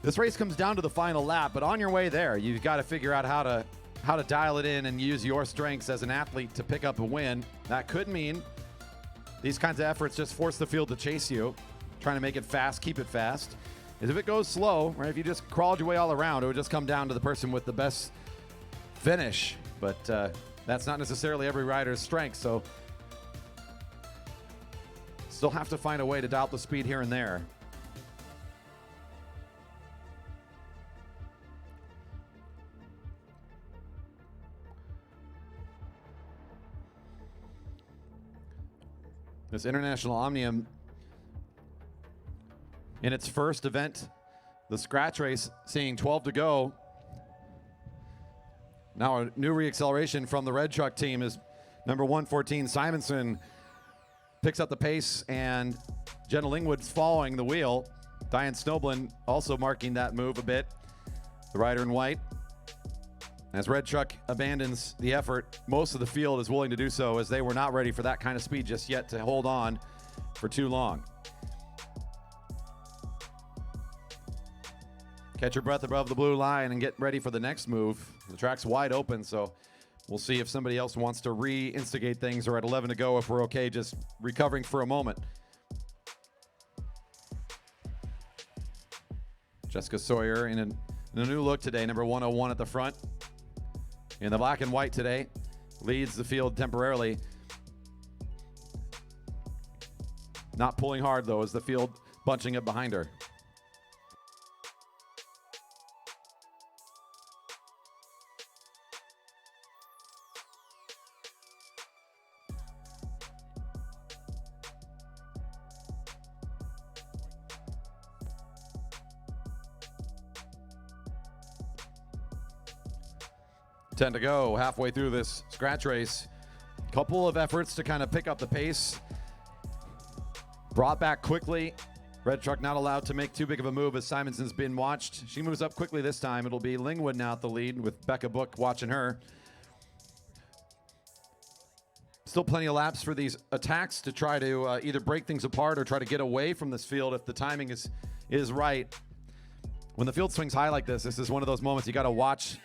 This race comes down to the final lap, but on your way there, you've got to figure out how to dial it in and use your strengths as an athlete to pick up a win. That could mean these kinds of efforts just force the field to chase you, trying to make it fast, keep it fast. As if it goes slow, right, if you just crawled your way all around, it would just come down to the person with the best finish. But that's not necessarily every rider's strength, so still have to find a way to dial up the speed here and there. This International Omnium, in its first event, the scratch race, seeing 12 to go. Now a new reacceleration from the red truck team is number 114, Simonson, picks up the pace, and Jenna Lingwood's following the wheel. Diane Snoblin also marking that move a bit, the rider in white. As red truck abandons the effort, most of the field is willing to do so, as they were not ready for that kind of speed just yet to hold on for too long. Catch your breath above the blue line and get ready for the next move. The track's wide open, so we'll see if somebody else wants to re-instigate things, or at 11 to go if we're okay just recovering for a moment. Jessica Sawyer in a new look today, number 101 at the front. In the black and white today, leads the field temporarily. Not pulling hard, though, as the field bunching up behind her. Ten to go, halfway through this scratch race. Couple of efforts to kind of pick up the pace Brought back quickly. Red truck not allowed to make too big of a move as Simonson's been watched. She moves up quickly this time. It'll be Lingwood now at the lead with Becca Book watching her. Still plenty of laps for these attacks to try to either break things apart or try to get away from this field if the timing is right. When the field swings high like this is one of those moments you got to watch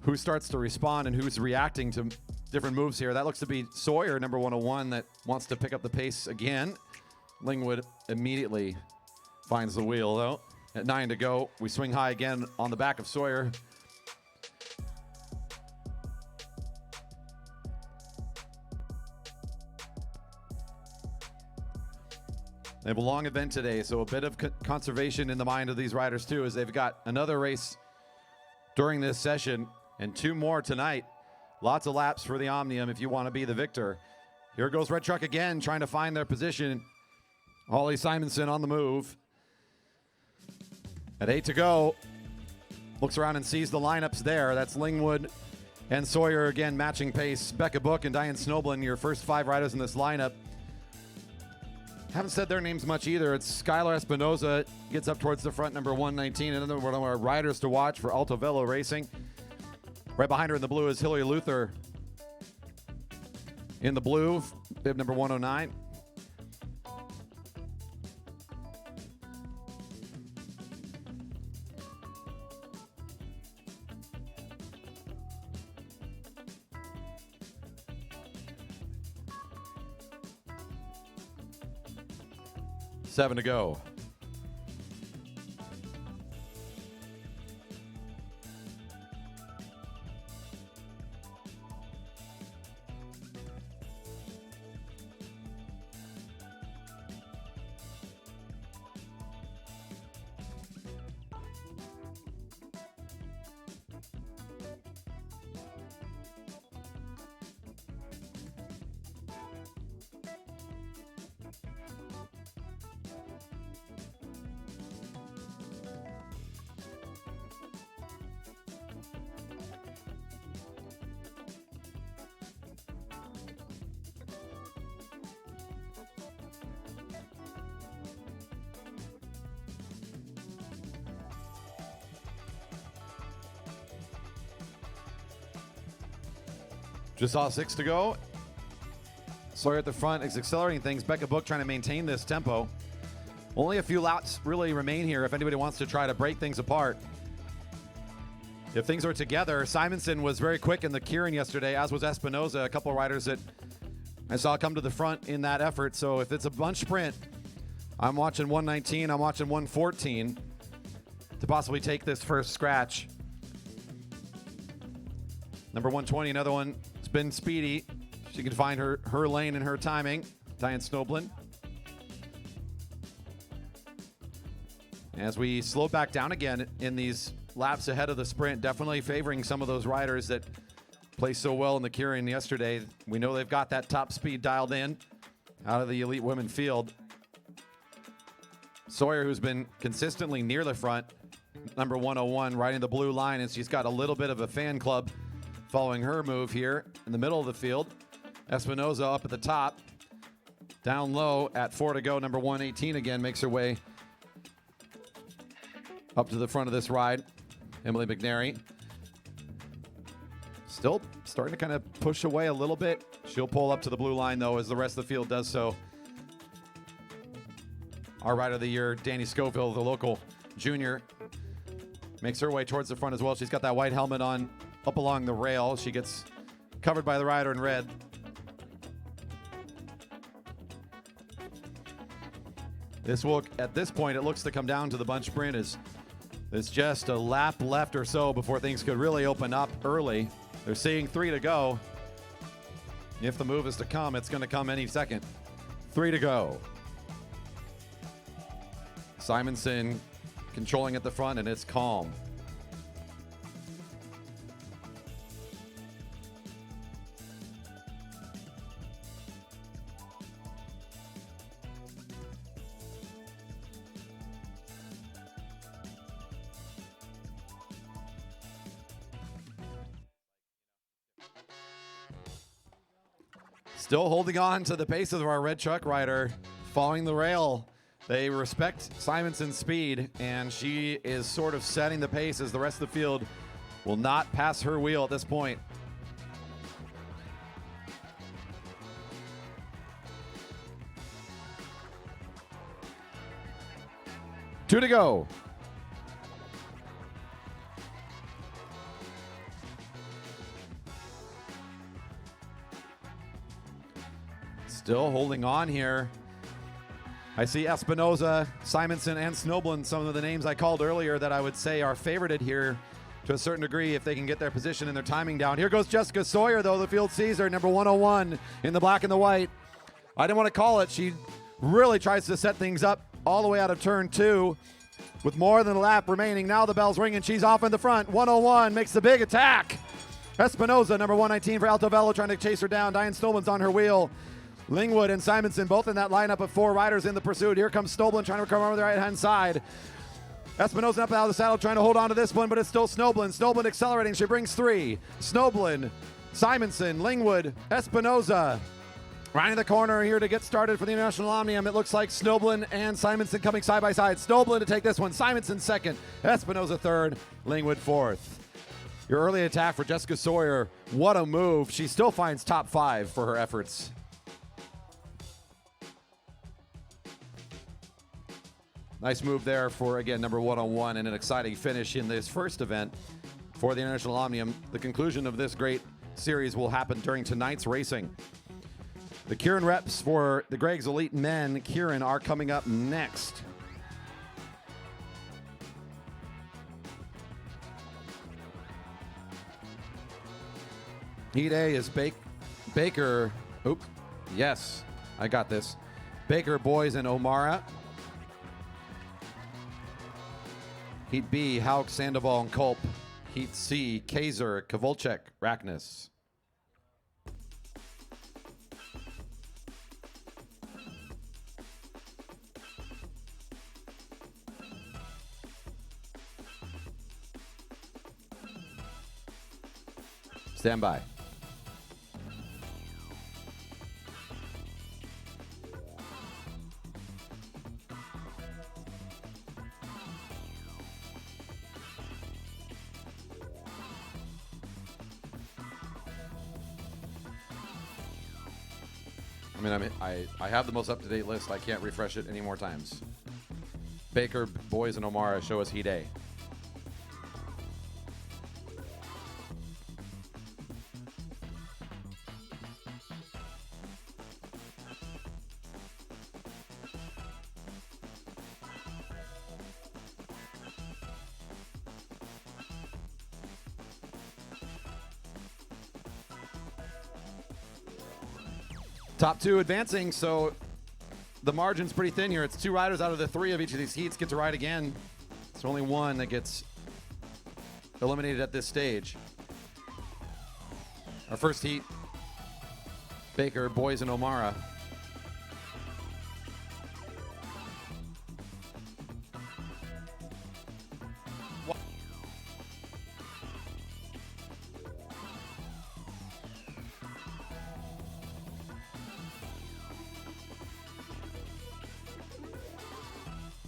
who starts to respond and who's reacting to different moves here. That looks to be Sawyer, number 101, that wants to pick up the pace again. Lingwood immediately finds the wheel, though. At 9 to go, we swing high again on the back of Sawyer. They have a long event today, so a bit of conservation in the mind of these riders too, as they've got another race during this session and 2 more tonight. Lots of laps for the Omnium if you want to be the victor. Here goes Red Truck again, trying to find their position. Holly Simonson on the move. At 8 to go, looks around and sees the lineups there. That's Lingwood and Sawyer again matching pace. Becca Book and Diane Snoblin, your first 5 riders in this lineup. Haven't said their names much either. It's Skylar Espinoza gets up towards the front, number 119. Another one of our riders to watch for Alto Velo Racing. Right behind her in the blue is Hillary Luther. In the blue, bib number 109. Seven to go. Just saw 6 to go. Sawyer at the front is accelerating things. Becca Book trying to maintain this tempo. Only a few laps really remain here if anybody wants to try to break things apart. If things are together, Simonson was very quick in the Keirin yesterday, as was Espinoza, a couple of riders that I saw come to the front in that effort. So if it's a bunch sprint, I'm watching 119, I'm watching 114 to possibly take this first scratch. Number 120, another one. It's been speedy. She can find her lane and her timing. Diane Snoblin. As we slow back down again in these laps ahead of the sprint, definitely favoring some of those riders that played so well in the Keirin yesterday. We know they've got that top speed dialed in out of the Elite Women field. Sawyer, who's been consistently near the front, number 101, riding the blue line, and she's got a little bit of a fan club following her move here in the middle of the field. Espinoza up at the top. Down low at 4 to go, number 118 again makes her way up to the front of this ride. Emily McNary. Still starting to kind of push away a little bit. She'll pull up to the blue line, though, as the rest of the field does so. Our rider of the year, Danny Scoville, the local junior, makes her way towards the front as well. She's got that white helmet on up along the rail. She gets covered by the rider in red. This will, at this point, it looks to come down to the bunch sprint. It's just a lap left or so before things could really open up early. They're seeing 3 to go. If the move is to come, it's going to come any second. 3 to go. Simonson controlling at the front, and it's calm. Still holding on to the pace of our red truck rider, following the rail. They respect Simonson's speed, and she is sort of setting the pace as the rest of the field will not pass her wheel at this point. Two to go. Still holding on here. I see Espinoza, Simonson, and Snowblin, some of the names I called earlier that I would say are favorited here to a certain degree if they can get their position and their timing down. Here goes Jessica Sawyer, though. The field sees her, number 101 in the black and the white. I didn't want to call it. She really tries to set things up all the way out of turn 2 with more than a lap remaining. Now the bell's ringing. She's off in the front. 101 makes the big attack. Espinoza, number 119 for Alto Velo, trying to chase her down. Diane Snowblin's on her wheel. Lingwood and Simonson both in that lineup of 4 riders in the pursuit. Here comes Snoblin trying to recover over the right-hand side. Espinoza up out of the saddle trying to hold on to this one, but it's still Snoblin. Snoblin accelerating. She brings 3. Snoblin, Simonson, Lingwood, Espinoza. Right in the corner here to get started for the International Omnium. It looks like Snoblin and Simonson coming side by side. Snoblin to take this one. Simonson second. Espinoza third. Lingwood fourth. Your early attack for Jessica Sawyer. What a move. She still finds top 5 for her efforts. Nice move there for, again, number 101 and an exciting finish in this first event for the International Omnium. The conclusion of this great series will happen during tonight's racing. The Keirin reps for the Gregg's Elite Men Keirin are coming up next. Heat A is Baker. Oop. Yes, I got this. Baker, Boys, and O'Mara. Heat B, Hauk, Sandoval, and Culp. Heat C, Kaiser, Kovalchuk, Rakness. Stand by. I have the most up-to-date list. I can't refresh it any more times. Baker, Boys, and O'Mara show us Heat A. Top 2 advancing, so the margin's pretty thin here. It's 2 riders out of the 3 of each of these heats get to ride again. It's only 1 that gets eliminated at this stage. Our first heat, Baker, Boys, and O'Mara.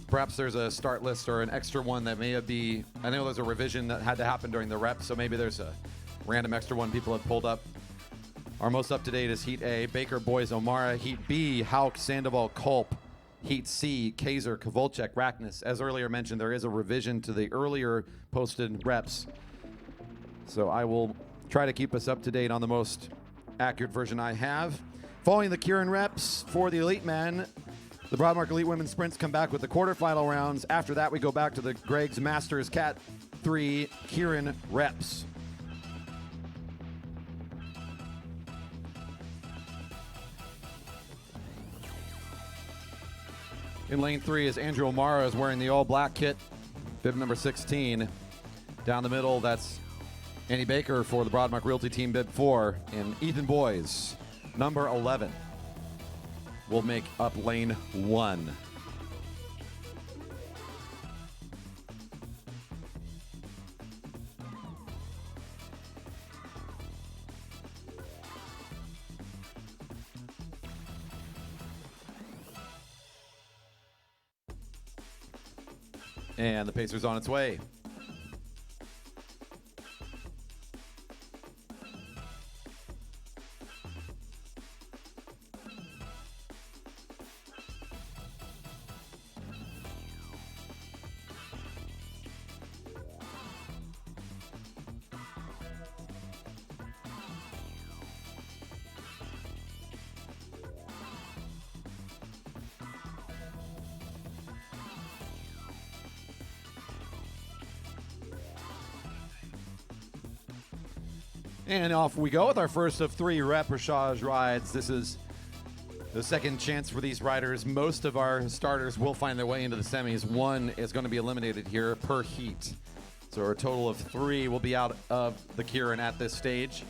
Perhaps there's a start list or an extra one that may be, I know there's a revision that had to happen during the rep, so maybe there's a random extra one people have pulled up. Our most up-to-date is Heat A, Baker, Boys, O'Mara. Heat B, Hauk, Sandoval, Culp. Heat C, Kaiser, Kovalchuk, Rakness. As earlier mentioned, there is a revision to the earlier posted reps. So I will try to keep us up to date on the most accurate version I have. Following the Keirin reps for the Elite Men, the Broadmark Elite Women Sprints come back with the quarterfinal rounds. After that, we go back to the Gregg's Masters Cat 3 Keirin reps. In lane 3 is Andrew O'Mara is wearing the all-black kit, bib number 16. Down the middle, that's Annie Baker for the Broadmark Realty Team, bib 4. And Ethan Boys, number 11. Will make up lane 1. And the pacer's on its way. And off we go with our first of 3 repechage rides. This is the second chance for these riders. Most of our starters will find their way into the semis. 1 is going to be eliminated here per heat. So a total of 3 will be out of the Keirin at this stage.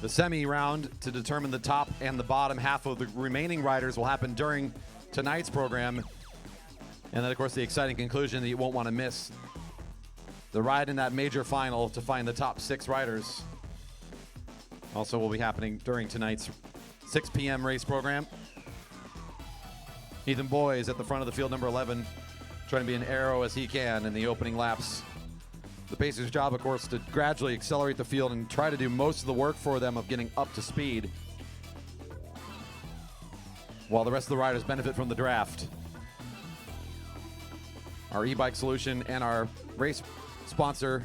The semi round to determine the top and the bottom half of the remaining riders will happen during tonight's program. And then, of course, the exciting conclusion that you won't want to miss. The ride in that major final to find the top 6 riders also will be happening during tonight's 6 p.m. race program. Ethan Boyes at the front of the field, number 11, trying to be an arrow as he can in the opening laps. The Pacers' job, of course, to gradually accelerate the field and try to do most of the work for them of getting up to speed, while the rest of the riders benefit from the draft. Our e-bike solution and our race sponsor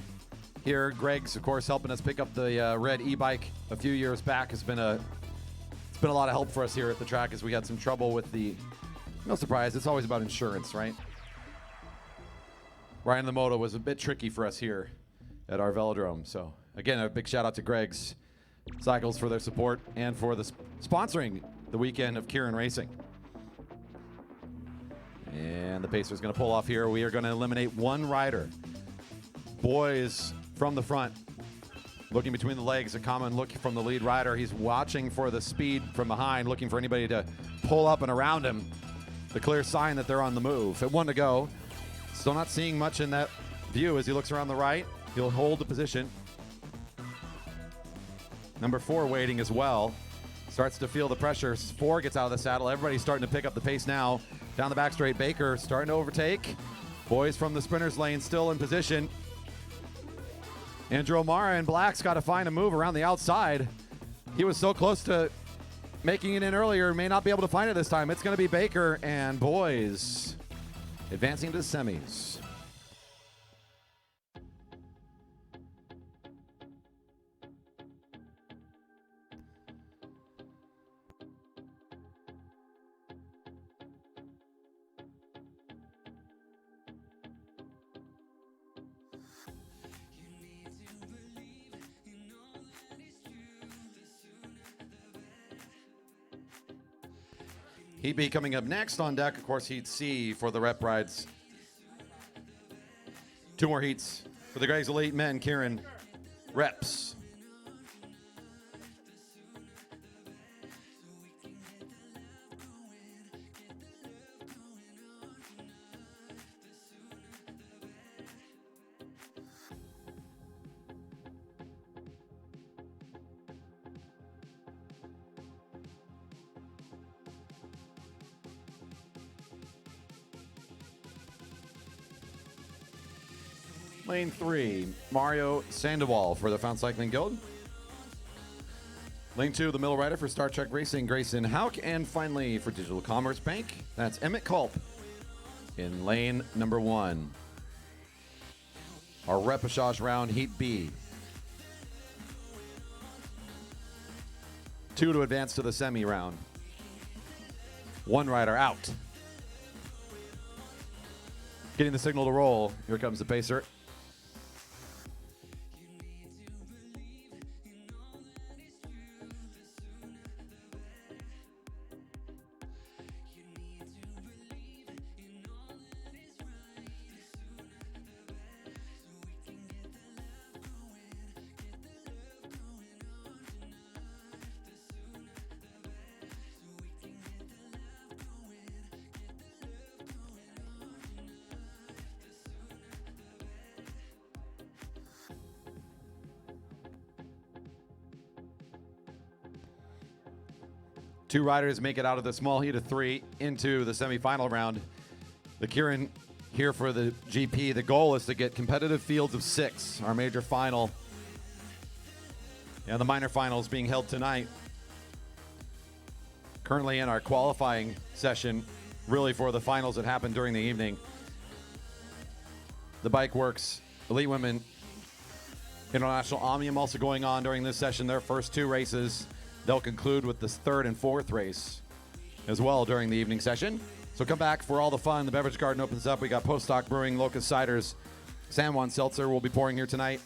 here, Gregg's, of course, helping us pick up the red e-bike a few years back. It's been a lot of help for us here at the track as we had some trouble with the, no surprise, it's always about insurance, right? Riding the moto was a bit tricky for us here at our Velodrome. So again, a big shout out to Gregg's Cycles for their support and for the sponsoring the weekend of Keirin Racing. And the Pacer's going to pull off here. We are going to eliminate 1 rider. Boyes from the front, looking between the legs, a common look from the lead rider. He's watching for the speed from behind, looking for anybody to pull up and around him. The clear sign that they're on the move. At 1 to go. Still not seeing much in that view as he looks around the right. He'll hold the position. Number 4 waiting as well. Starts to feel the pressure. 4 gets out of the saddle. Everybody's starting to pick up the pace now. Down the back straight, Baker starting to overtake. Boyes from the sprinter's lane still in position. Andrew O'Mara in black's got to find a move around the outside. He was so close to making it in earlier, may not be able to find it this time. It's going to be Baker and Boyes advancing to the semis. Heat B coming up next on deck, of course, Heat C for the rep rides. 2 more heats for the Gregg's Elite Men Keirin reps. Lane 3, Mario Sandoval for the Found Cycling Guild. Lane 2, the middle rider for Star Trek Racing, Grayson Hauk. And finally, for Digital Commerce Bank, that's Emmett Culp in lane number 1. Our repechage round, Heat B. 2 to advance to the semi round. 1 rider out. Getting the signal to roll. Here comes the pacer. Two riders make it out of the small heat of 3 into the semifinal round. The Keirin here for the GP. The goal is to get competitive fields of 6. Our major final. And the minor finals being held tonight. Currently in our qualifying session, really for the finals that happen during the evening. The Bikeworks Elite Women International Omnium also going on during this session. Their first 2 races. They'll conclude with the 3rd and 4th race as well during the evening session. So come back for all the fun. The beverage garden opens up. We got Post Stock Brewing, Locust Ciders, San Juan Seltzer will be pouring here tonight.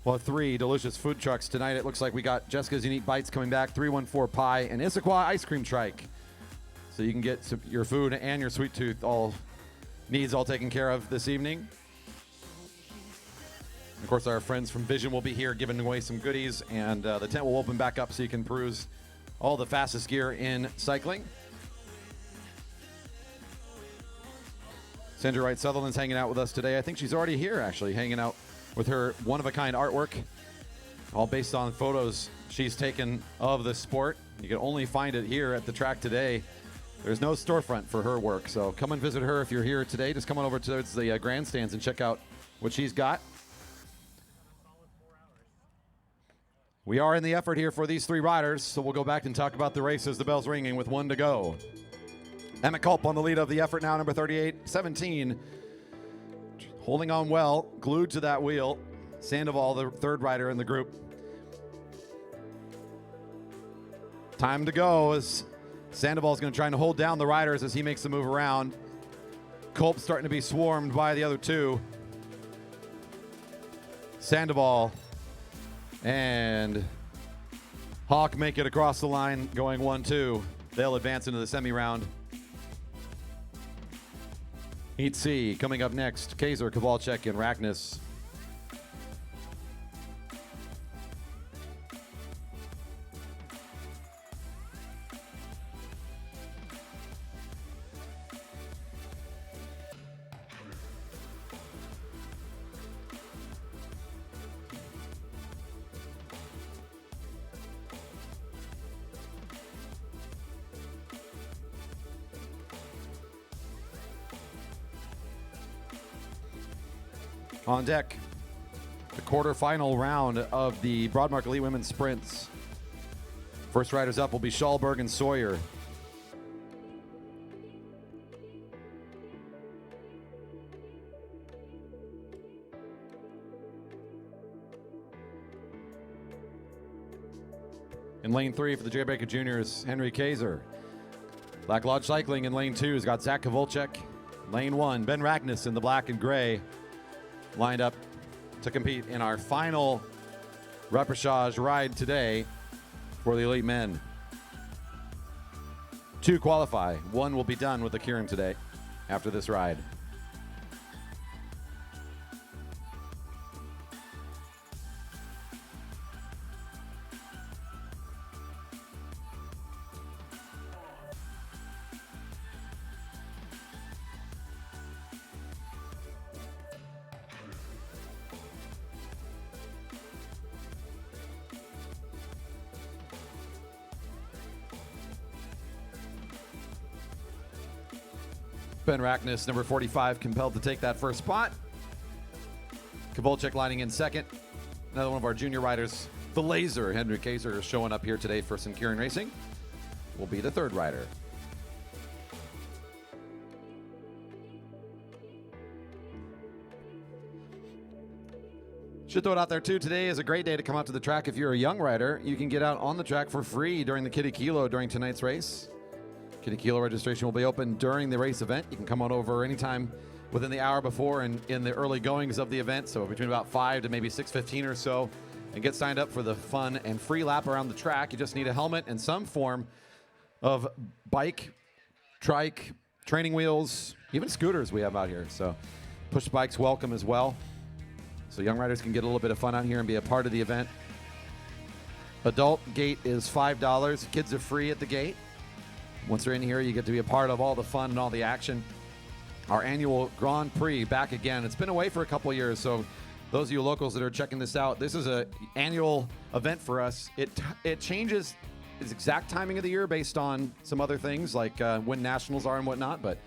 We'll have 3 delicious food trucks tonight. It looks like we got Jessica's Unique Bites coming back, 314 Pie, and Issaquah Ice Cream Trike. So you can get your food and your sweet tooth needs all taken care of this evening. Of course, our friends from Vision will be here giving away some goodies, and the tent will open back up so you can peruse all the fastest gear in cycling. Sandra Wright Sutherland's hanging out with us today. I think she's already here, actually, hanging out with her one-of-a-kind artwork, all based on photos she's taken of the sport. You can only find it here at the track today. There's no storefront for her work, so come and visit her if you're here today. Just come on over to the grandstands and check out what she's got. We are in the effort here for these 3 riders, so we'll go back and talk about the race as the bell's ringing with 1 to go. Emmett Culp on the lead of the effort now, number 38, 17. Holding on well, glued to that wheel. Sandoval, the 3rd rider in the group. Time to go as Sandoval's going to try and hold down the riders as he makes the move around. Culp's starting to be swarmed by the other 2. Sandoval and Hawk make it across the line going 1-2. They'll advance into the semi-round. Heat C coming up next. Kaiser, Kowalczyk, and Rackness. On deck, the quarterfinal round of the Broadmark Elite Women Sprints. First riders up will be Schallberg and Sawyer. In lane 3 for the J. Baker Juniors, Henry Kaiser. Black Lodge Cycling in lane 2 has got Zach Kowalczyk. Lane 1, Ben Rackness in the black and gray, lined up to compete in our final repechage ride today for the elite men. 2 qualify. 1 will be done with the Keirin today after this ride. Ben Rackness, number 45, compelled to take that first spot. Kowalczyk lining in second. Another one of our junior riders, the Laser, Henry Kaiser, is showing up here today for some Keirin Racing. Will be the 3rd rider. Should throw it out there too. Today is a great day to come out to the track. If you're a young rider, you can get out on the track for free during the Kitty Kilo during tonight's race. Kitty Kilo registration will be open during the race event. You can come on over anytime within the hour before and in the early goings of the event, so between about 5 to maybe 6:15 or so, and get signed up for the fun and free lap around the track. You just need a helmet and some form of bike, trike, training wheels, even scooters we have out here. So push bikes welcome as well. So young riders can get a little bit of fun out here and be a part of the event. Adult gate is $5. Kids are free at the gate. Once they're in here, you get to be a part of all the fun and all the action. Our annual Grand Prix back again. It's been away for a couple of years, so those of you locals that are checking this out, this is an annual event for us. It changes its exact timing of the year based on some other things like when nationals are and whatnot, but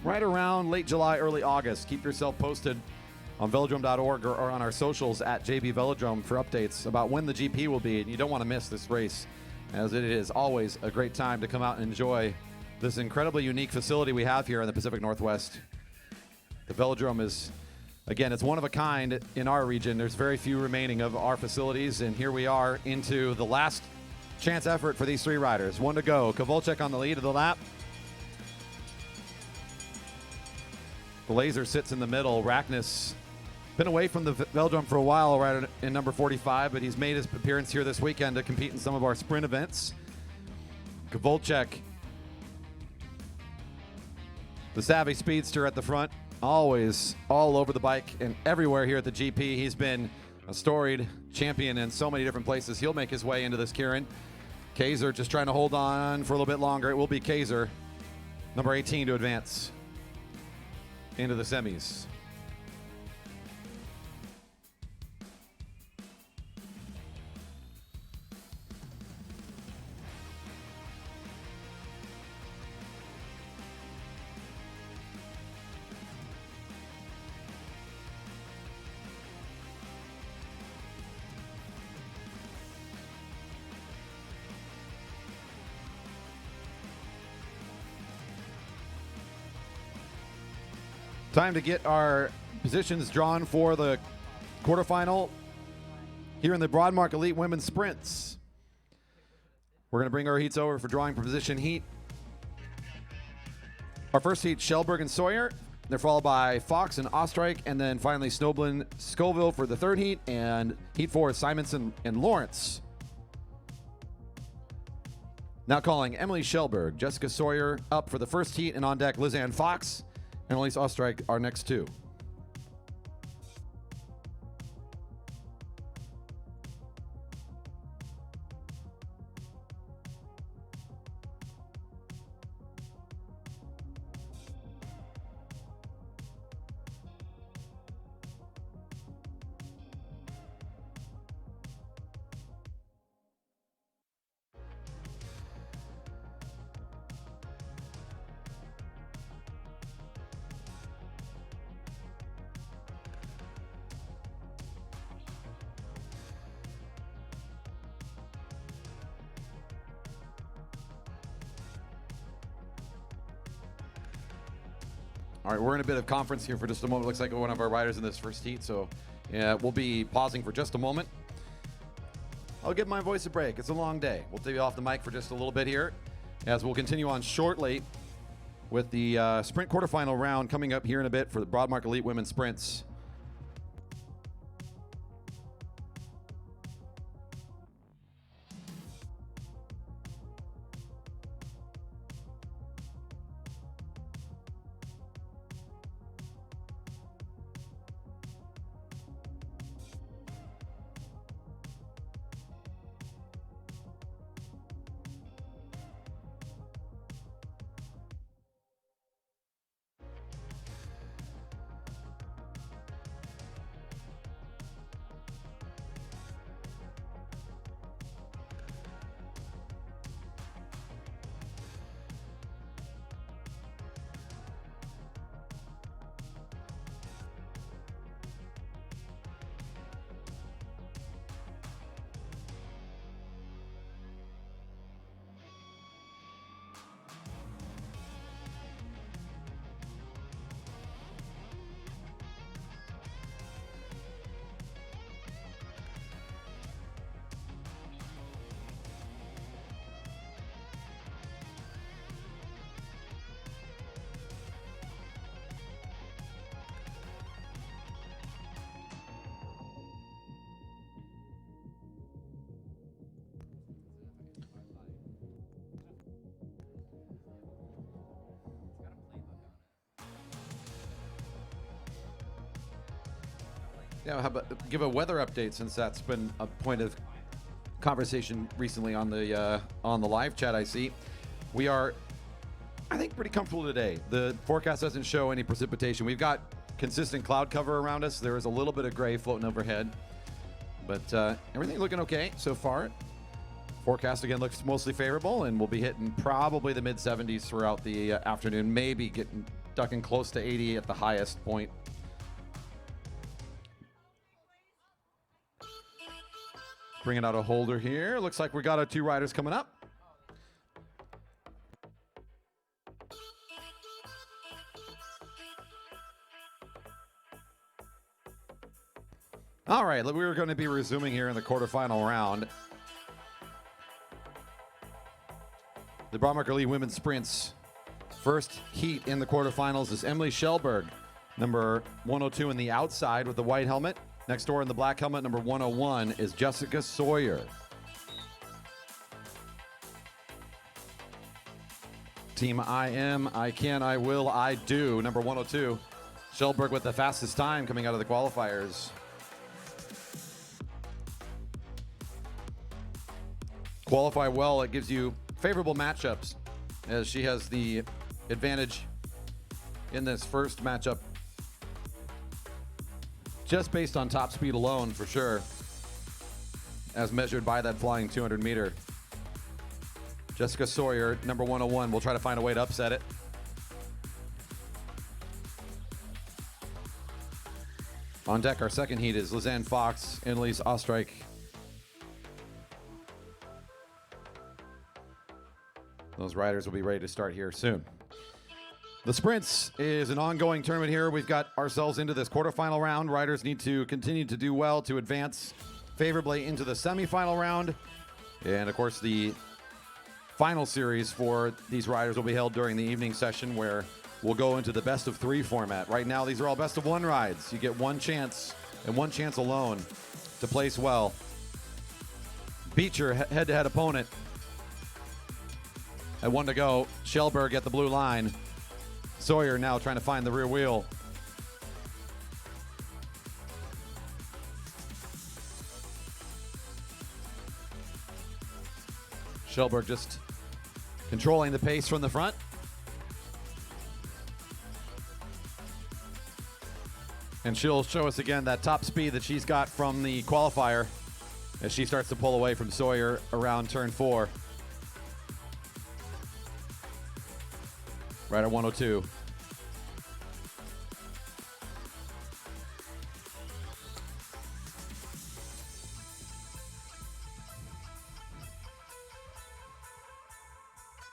right around late July, early August. Keep yourself posted on velodrome.org or on our socials at JB Velodrome for updates about when the GP will be. And you don't want to miss this race, as it is always a great time to come out and enjoy this incredibly unique facility we have here in the Pacific Northwest. The Velodrome is, again, it's one of a kind in our region. There's very few remaining of our facilities, and here we are into the last chance effort for these three riders. One to go. Kovalchuk on the lead of the lap. The Laser sits in the middle. Rackness been away from the Velodrome for a while, right in number 45, but he's made his appearance here this weekend to compete in some of our sprint events. Kovalchuk, the savvy speedster at the front, always all over the bike and everywhere here at the GP. He's been a storied champion in so many different places. He'll make his way into this, Keirin. Kaiser just trying to hold on for a little bit longer. It will be Kaiser, number 18, to advance into the semis. Time to get our positions drawn for the quarterfinal here in the Broadmark Elite Women Sprints. We're going to bring our heats over for drawing position heat. Our first heat, Shellberg and Sawyer. They're followed by Fox and Ostrike, and then finally Snoblin, Scoville for the third heat, and heat 4 is Simonson and Lawrence. Now calling Emily Shellberg, Jessica Sawyer up for the first heat, and on deck Lizanne Fox and Elise Ostrike are next two. All right, we're in a bit of conference here for just a moment. Looks like one of our riders in this first heat, so yeah, we'll be pausing for just a moment. I'll give my voice a break. It's a long day. We'll take you off the mic for just a little bit here, as we'll continue on shortly with the sprint quarterfinal round coming up here in a bit for the Broadmark Elite Women Sprints. Yeah, how about give a weather update, since that's been a point of conversation recently on the live chat. I see we are, I think, pretty comfortable today. The forecast doesn't show any precipitation. We've got consistent cloud cover around us. There is a little bit of gray floating overhead, but everything looking okay so far. Forecast again looks mostly favorable, and we'll be hitting probably the mid 70s throughout the afternoon, maybe ducking close to 80 at the highest point. Bringing out a holder here. Looks like we got our 2 riders coming up. All right, we're going to be resuming here in the quarterfinal round. The Broadmark Elite Women Sprints. First heat in the quarterfinals is Emily Schellberg, number 102 in the outside with the white helmet. Next door in the black helmet, number 101, is Jessica Sawyer. Team I am, I can, I will, I do, number 102. Schellberg with the fastest time coming out of the qualifiers. Qualify well, it gives you favorable matchups as she has the advantage in this first matchup just based on top speed alone for sure, as measured by that flying 200 meter. Jessica Sawyer, number 101, will try to find a way to upset it. On deck, our second heat is Lizanne Fox, Annalise Ostreich. Those riders will be ready to start here soon. The Sprints is an ongoing tournament here. We've got ourselves into this quarterfinal round. Riders need to continue to do well to advance favorably into the semifinal round. And of course, the final series for these riders will be held during the evening session, where we'll go into the best of 3 format. Right now, these are all best of 1 rides. You get 1 chance, and 1 chance alone, to place well. Beat your head-to-head opponent. At 1 to go, Schellberg at the blue line. Sawyer now trying to find the rear wheel. Schellberg just controlling the pace from the front. And she'll show us again that top speed that she's got from the qualifier as she starts to pull away from Sawyer around turn 4. Right at 102.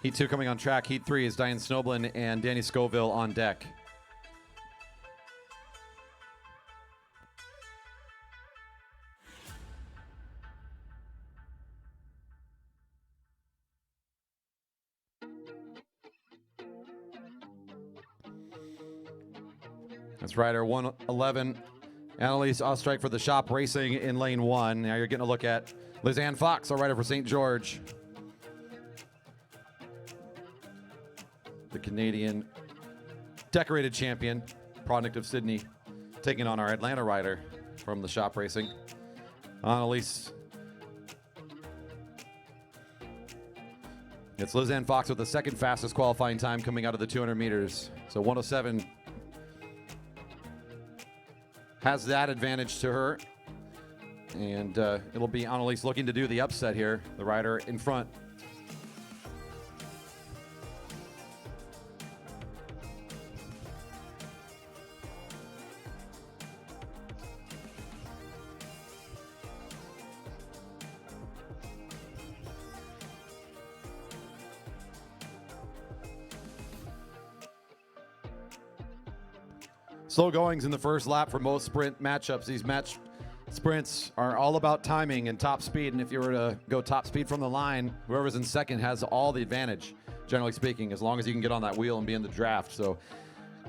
Heat 2 coming on track. Heat 3 is Diane Snoblin and Danny Scoville on deck. That's rider 111, Annalise Ostreich for the Shop Racing in lane 1. Now you're getting a look at Lizanne Fox, our rider for St. George. The Canadian decorated champion, product of Sydney, taking on our Atlanta rider from the Shop Racing, Annalise. It's Lizanne Fox with the second fastest qualifying time coming out of the 200 meters. So 107 has that advantage to her. And it'll be Annalise looking to do the upset here, the rider in front. Slow goings in the first lap for most sprint matchups. These match sprints are all about timing and top speed, and if you were to go top speed from the line, whoever's in second has all the advantage, generally speaking, as long as you can get on that wheel and be in the draft. So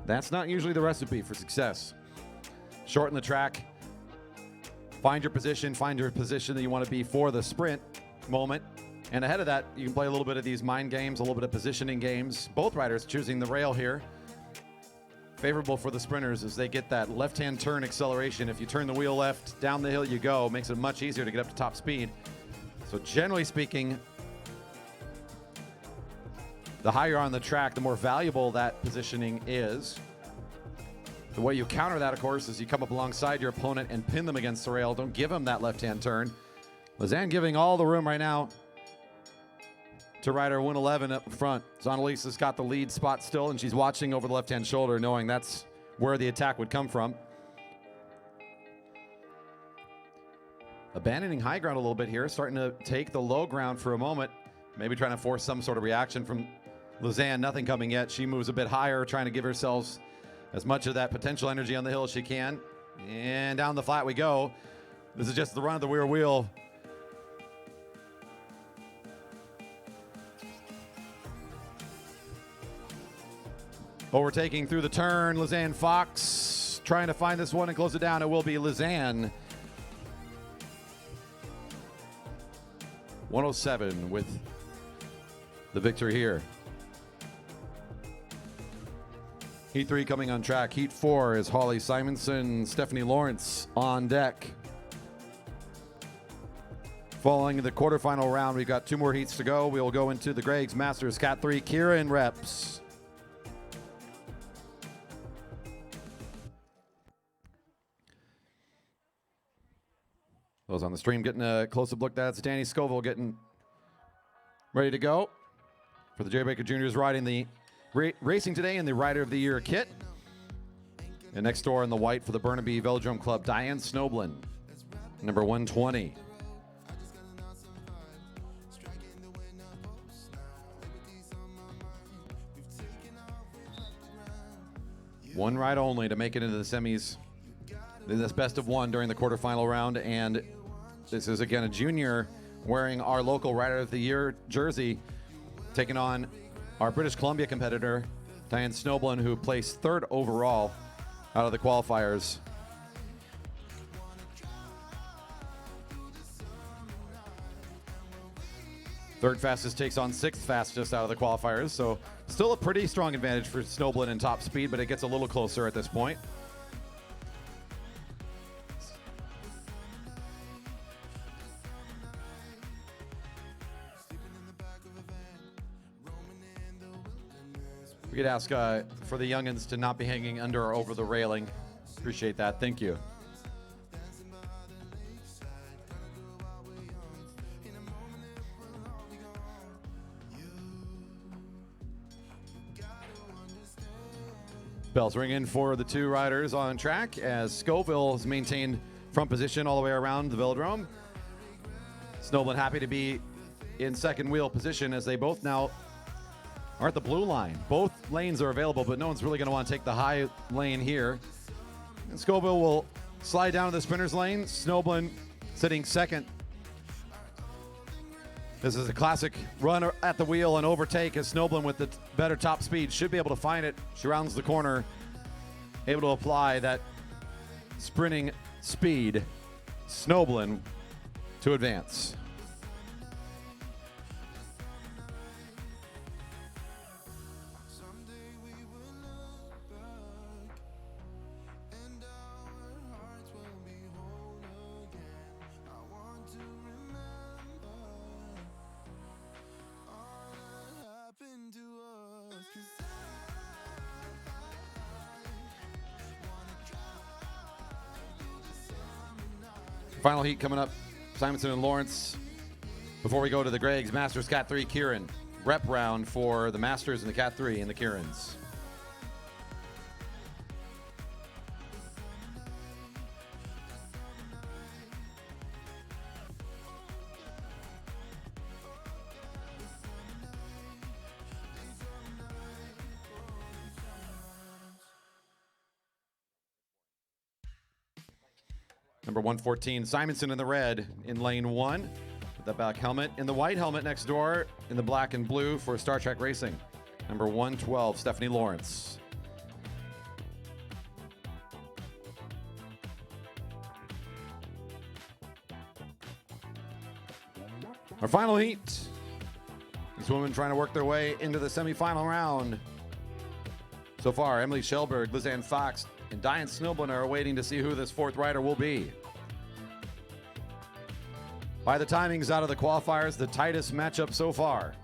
that's not usually the recipe for success. Shorten the track, find your position that you want to be for the sprint moment. And ahead of that, you can play a little bit of these mind games, a little bit of positioning games. Both riders choosing the rail here. Favorable for the sprinters as they get that left-hand turn acceleration. If you turn the wheel left, down the hill you go. Makes it much easier to get up to top speed. So generally speaking, the higher on the track, the more valuable that positioning is. The way you counter that, of course, is you come up alongside your opponent and pin them against the rail. Don't give them that left-hand turn. Lizanne giving all the room right now to rider 111 up front. Zonalisa's got the lead spot still, and she's watching over the left-hand shoulder, knowing that's where the attack would come from. Abandoning high ground a little bit here, starting to take the low ground for a moment, maybe trying to force some sort of reaction from Lizanne. Nothing coming yet. She moves a bit higher, trying to give herself as much of that potential energy on the hill as she can. And down the flat we go. This is just the run of the rear wheel. Overtaking through the turn, Lizanne Fox trying to find this one and close it down. It will be Lizanne. 107 with the victory here. Heat 3 coming on track. Heat 4 is Holly Simonson, Stephanie Lawrence on deck. Following the quarterfinal round, we've got 2 more heats to go. We will go into the Gregg's Masters Cat 3 Keirin reps. Those on the stream getting a close-up look. That's Danny Scoville getting ready to go for the Jay Baker Juniors, riding the racing today in the Rider of the Year kit. And next door in the white for the Burnaby Velodrome Club, Diane Snoblin, number 120. One ride only to make it into the semis. This best of one during the quarterfinal round, and this is again a junior wearing our local Rider of the Year jersey, taking on our British Columbia competitor, Diane Snoblin, who placed 3rd overall out of the qualifiers. Third fastest takes on 6th fastest out of the qualifiers, so still a pretty strong advantage for Snoblin in top speed, but it gets a little closer at this point. We could ask for the youngins to not be hanging under or over the railing. Appreciate that. Thank you. Bells ring in for the 2 riders on track as Scoville has maintained front position all the way around the Velodrome. Snoblin happy to be in second wheel position as they both now are at the blue line. Both lanes are available, but no one's really going to want to take the high lane here. And Scoville will slide down to the sprinter's lane. Snoblin sitting second. This is a classic run at the wheel and overtake as Snoblin with the better top speed should be able to find it. She rounds the corner, able to apply that sprinting speed. Snoblin to advance. Final heat coming up, Simonson and Lawrence. Before we go to the Gregg's Masters Cat 3 Keirin rep round for the Masters and the Cat 3 and the Keirins. Number 114, Simonson in the red in lane 1 with the back helmet. In the white helmet next door in the black and blue for Star Trek Racing. Number 112, Stephanie Lawrence. Our final heat. These women trying to work their way into the semifinal round. So far, Emily Schellberg, Lizanne Fox, and Diane Snoblin are waiting to see who this 4th rider will be. By the timings out of the qualifiers, the tightest matchup so far.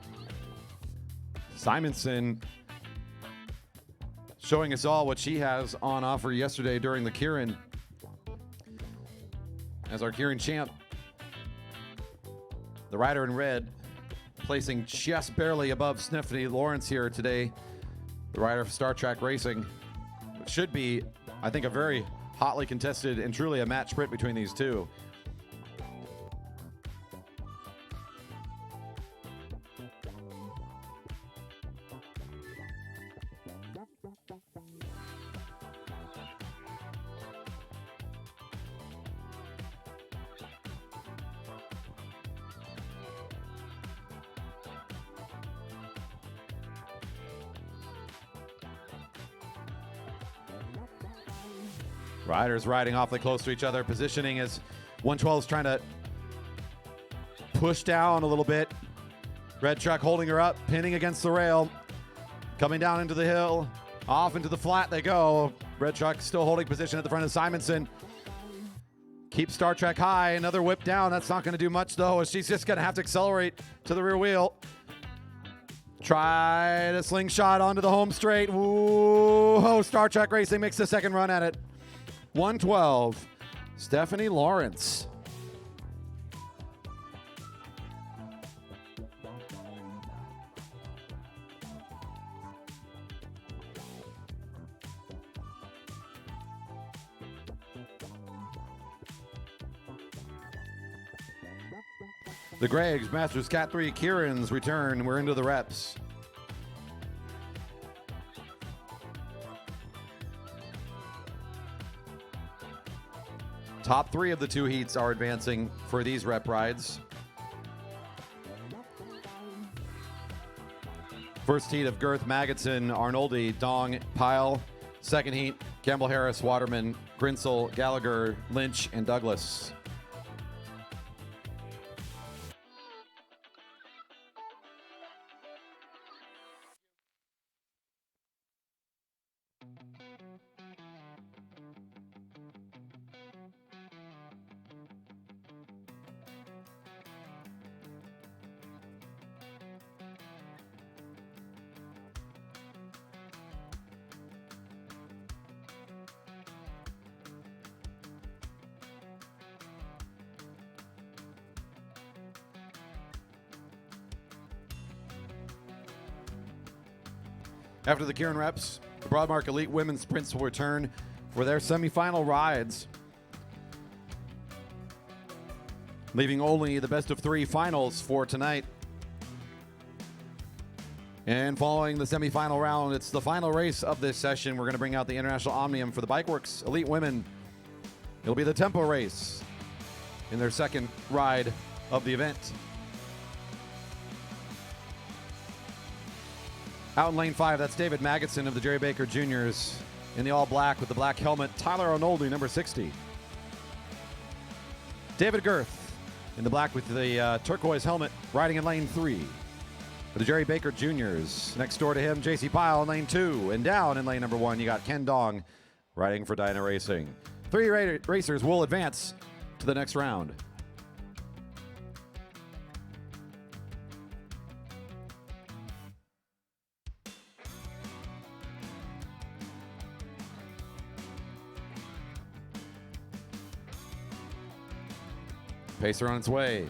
Simonson showing us all what she has on offer yesterday during the Keirin. As our Keirin champ, the rider in red placing just barely above Stephanie Lawrence here today, the rider of Star Trek Racing. It should be, I think, a very hotly contested and truly a match sprint between these two. Riders riding awfully close to each other. Positioning as 112 is trying to push down a little bit. Red truck holding her up, pinning against the rail. Coming down into the hill. Off into the flat they go. Red truck still holding position at the front of Simonson. Keep Star Trek high. Another whip down. That's not going to do much, though, as she's just going to have to accelerate to the rear wheel. Try to slingshot onto the home straight. Ooh, Star Trek Racing makes the second run at it. 112, Stephanie Lawrence. The Greggs, Masters Cat 3, Keirins return. We're into the reps. Top three of the two heats are advancing for these rep rides. First heat of Girth, Magidson, Arnoldi, Dong, Pyle. Second heat, Campbell, Harris, Waterman, Grinsell, Gallagher, Lynch, and Douglas. After the Keirin reps, the Broadmark Elite Women Sprints will return for their semifinal rides, leaving only the best of three finals for tonight. And following the semifinal round, it's the final race of this session. We're going to bring out the International Omnium for the Bikeworks Elite Women. It'll be the tempo race in their second ride of the event. Out in lane 5, that's David Magidson of the Jerry Baker Juniors in the all black with the black helmet. Tyler Arnoldi, number 60. David Girth in the black with the turquoise helmet, riding in lane 3 for the Jerry Baker Juniors. Next door to him, JC Pyle in lane 2. And down in lane number 1, you got Ken Dong riding for Dyna Racing. 3 racers will advance to the next round. Pacer on its way.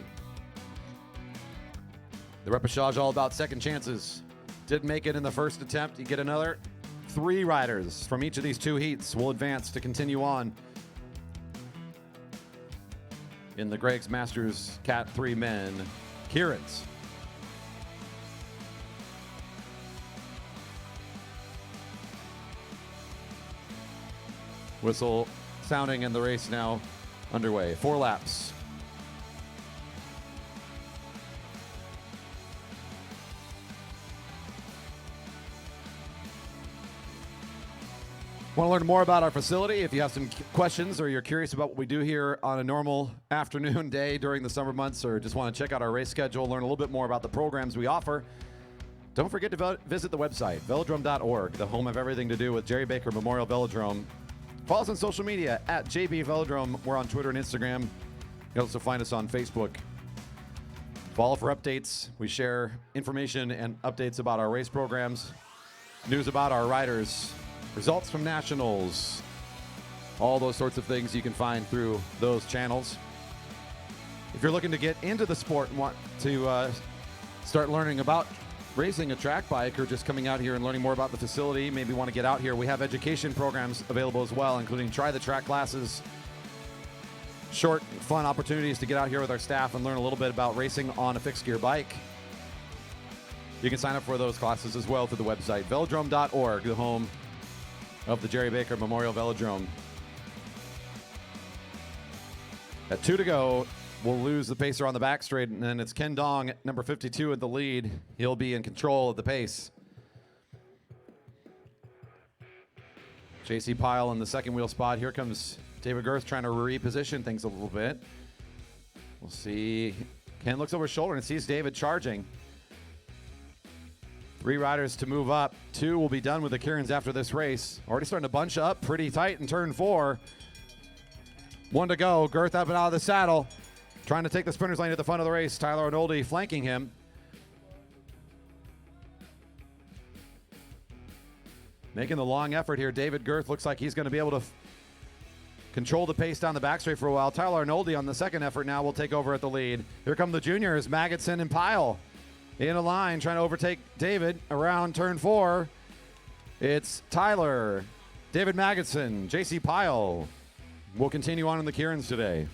The repechage all about second chances. Didn't make it in the first attempt. You get another 3 riders from each of these 2 heats will advance to continue on in the Greggs Masters Cat 3 Men Keirins. Whistle sounding and the race now underway. 4 laps. Want to learn more about our facility? If you have some questions or you're curious about what we do here on a normal afternoon day during the summer months, or just want to check out our race schedule, learn a little bit more about the programs we offer, don't forget to visit the website, velodrome.org, the home of everything to do with Jerry Baker Memorial Velodrome. Follow us on social media at JB Velodrome. We're on Twitter and Instagram. You can also find us on Facebook. Follow for updates. We share information and updates about our race programs, news about our riders, results from nationals, all those sorts of things you can find through those channels. If you're looking to get into the sport and want to start learning about racing a track bike or just coming out here and learning more about the facility, maybe want to get out here, we have education programs available as well, including try the track classes, short, fun opportunities to get out here with our staff and learn a little bit about racing on a fixed gear bike. You can sign up for those classes as well through the website, velodrome.org, the home of the Jerry Baker Memorial Velodrome. At 2 to go, we'll lose the pacer on the back straight, and then it's Ken Dong, number 52 at the lead. He'll be in control of the pace. JC Pyle in the second wheel spot. Here comes David Girth trying to reposition things a little bit. We'll see. Ken looks over his shoulder and sees David charging. 3 riders to move up. 2 will be done with the Keirins after this race. Already starting to bunch up pretty tight in turn 4. 1 to go. Girth up and out of the saddle. Trying to take the sprinter's lane at the front of the race. Tyler Arnoldi flanking him. Making the long effort here. David Girth looks like he's going to be able to control the pace down the back straight for a while. Tyler Arnoldi on the second effort now will take over at the lead. Here come the juniors, Magidson and Pyle. In a line, trying to overtake David around turn 4. It's Tyler, David Magidson, JC Pyle. Will continue on in the Keirins today.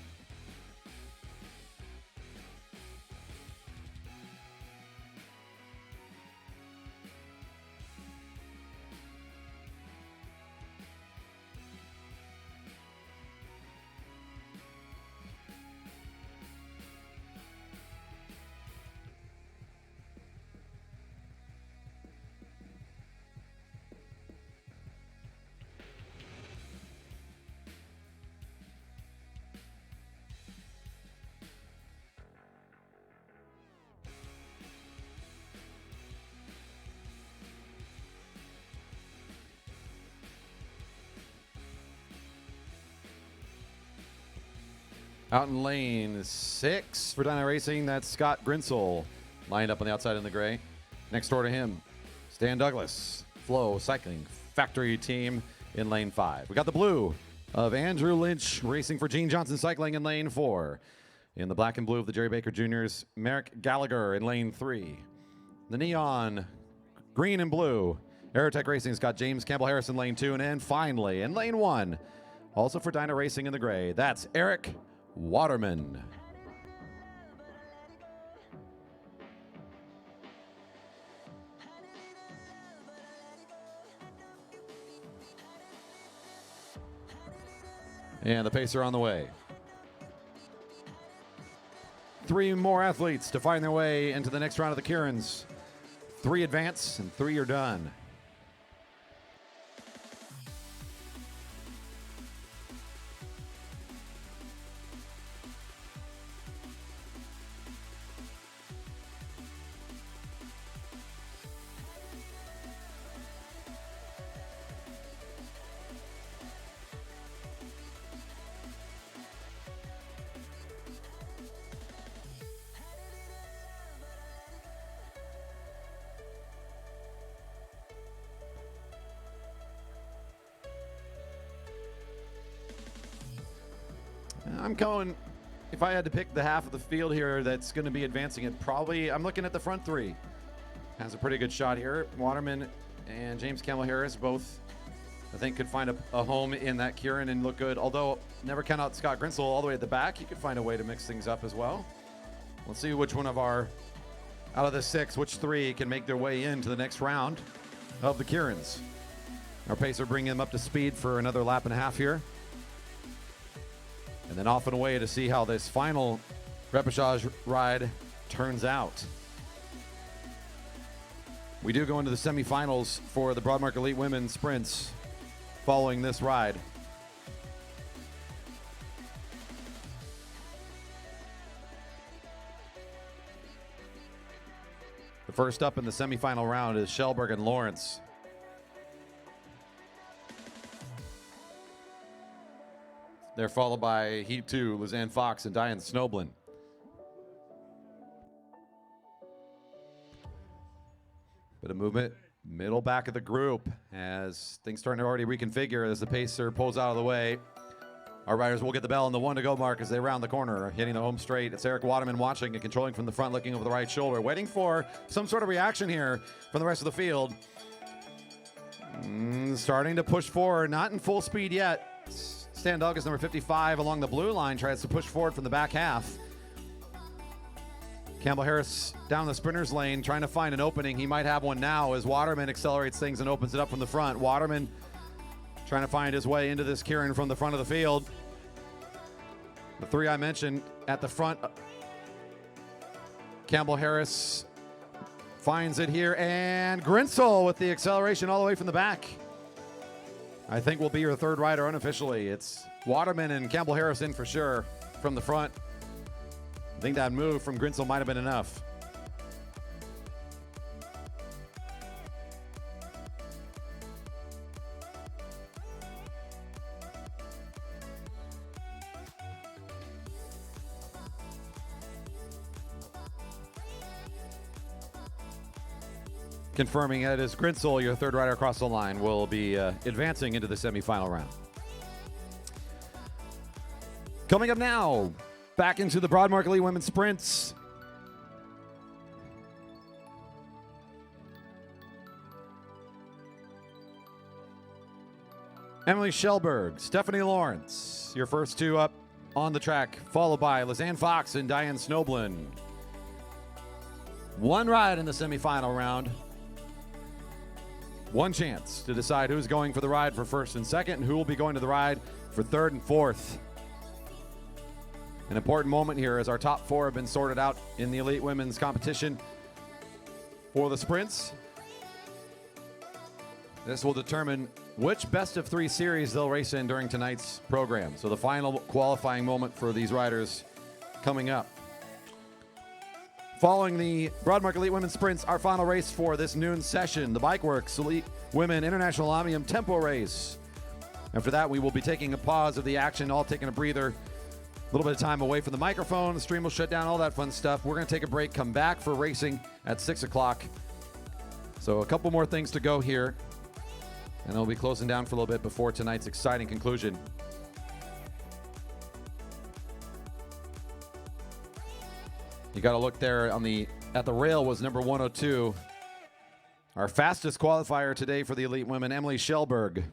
Out in lane 6 for Dyna Racing, that's Scott Grinsell, lined up on the outside in the gray. Next door to him, Stan Douglas, Flow Cycling Factory Team in lane 5. We got the blue of Andrew Lynch racing for Gene Johnson Cycling in lane 4. In the black and blue of the Jerry Baker Juniors, Merrick Gallagher in lane 3. The neon green and blue, Aerotech Racing's got James Campbell Harris in lane 2. And finally, in lane 1, also for Dyna Racing in the gray, that's Eric Waterman. And the pacer on the way. 3 more athletes to find their way into the next round of the Keirins. 3 advance and 3 are done. I'm going, if I had to pick the half of the field here that's going to be advancing it, probably, I'm looking at the front 3. Has a pretty good shot here. Waterman and James Campbell Harris both, I think, could find a home in that Keirin and look good. Although, never count out Scott Grinsell all the way at the back. He could find a way to mix things up as well. Let's see which one of our, out of the 6, which 3 can make their way into the next round of the Keirins. Our pacer bringing them up to speed for another lap and a half here. And then off and away to see how this final repechage ride turns out. We do go into the semifinals for the Broadmark Elite Women Sprints following this ride. The first up in the semifinal round is Shellberg and Lawrence. They're followed by Heat 2, Lizanne Fox and Diane Snoblin. Bit of movement, middle back of the group as things starting to already reconfigure as the pacer pulls out of the way. Our riders will get the bell on the 1 to go mark as they round the corner, hitting the home straight. It's Eric Waterman watching and controlling from the front, looking over the right shoulder, waiting for some sort of reaction here from the rest of the field. Starting to push forward, not in full speed yet. Stan Douglas, number 55, along the blue line, tries to push forward from the back half. Campbell Harris down the sprinter's lane, trying to find an opening. He might have one now as Waterman accelerates things and opens it up from the front. Waterman trying to find his way into this Keirin from the front of the field. The three I mentioned at the front. Campbell Harris finds it here, and Grinsel with the acceleration all the way from the back. I think will be your third rider unofficially. It's Waterman and Campbell Harris in for sure from the front. I think that move from Grinsel might have been enough. Confirming it is Grinsel, your third rider across the line, will be advancing into the semifinal round. Coming up now, back into the Broadmark Elite Women Sprints. Emily Schellberg, Stephanie Lawrence, your first two up on the track, followed by Lizanne Fox and Diane Snoblin. One ride in the semifinal round. One chance to decide who's going for the ride for first and second, and who will be going to the ride for third and fourth. An important moment here as our top four have been sorted out in the Elite Women's competition for the sprints. This will determine which best of three series they'll race in during tonight's program. So the final qualifying moment for these riders coming up. Following the Broadmark Elite Women Sprints, our final race for this noon session, the Bikeworks Elite Women International Omnium Tempo Race. After that, we will be taking a pause of the action, all taking a breather, a little bit of time away from the microphone, the stream will shut down, all that fun stuff. We're going to take a break, come back for racing at 6 o'clock. So a couple more things to go here, and then we'll be closing down for a little bit before tonight's exciting conclusion. You got to look there on at the rail was number 102. Our fastest qualifier today for the Elite Women, Emily Schellberg.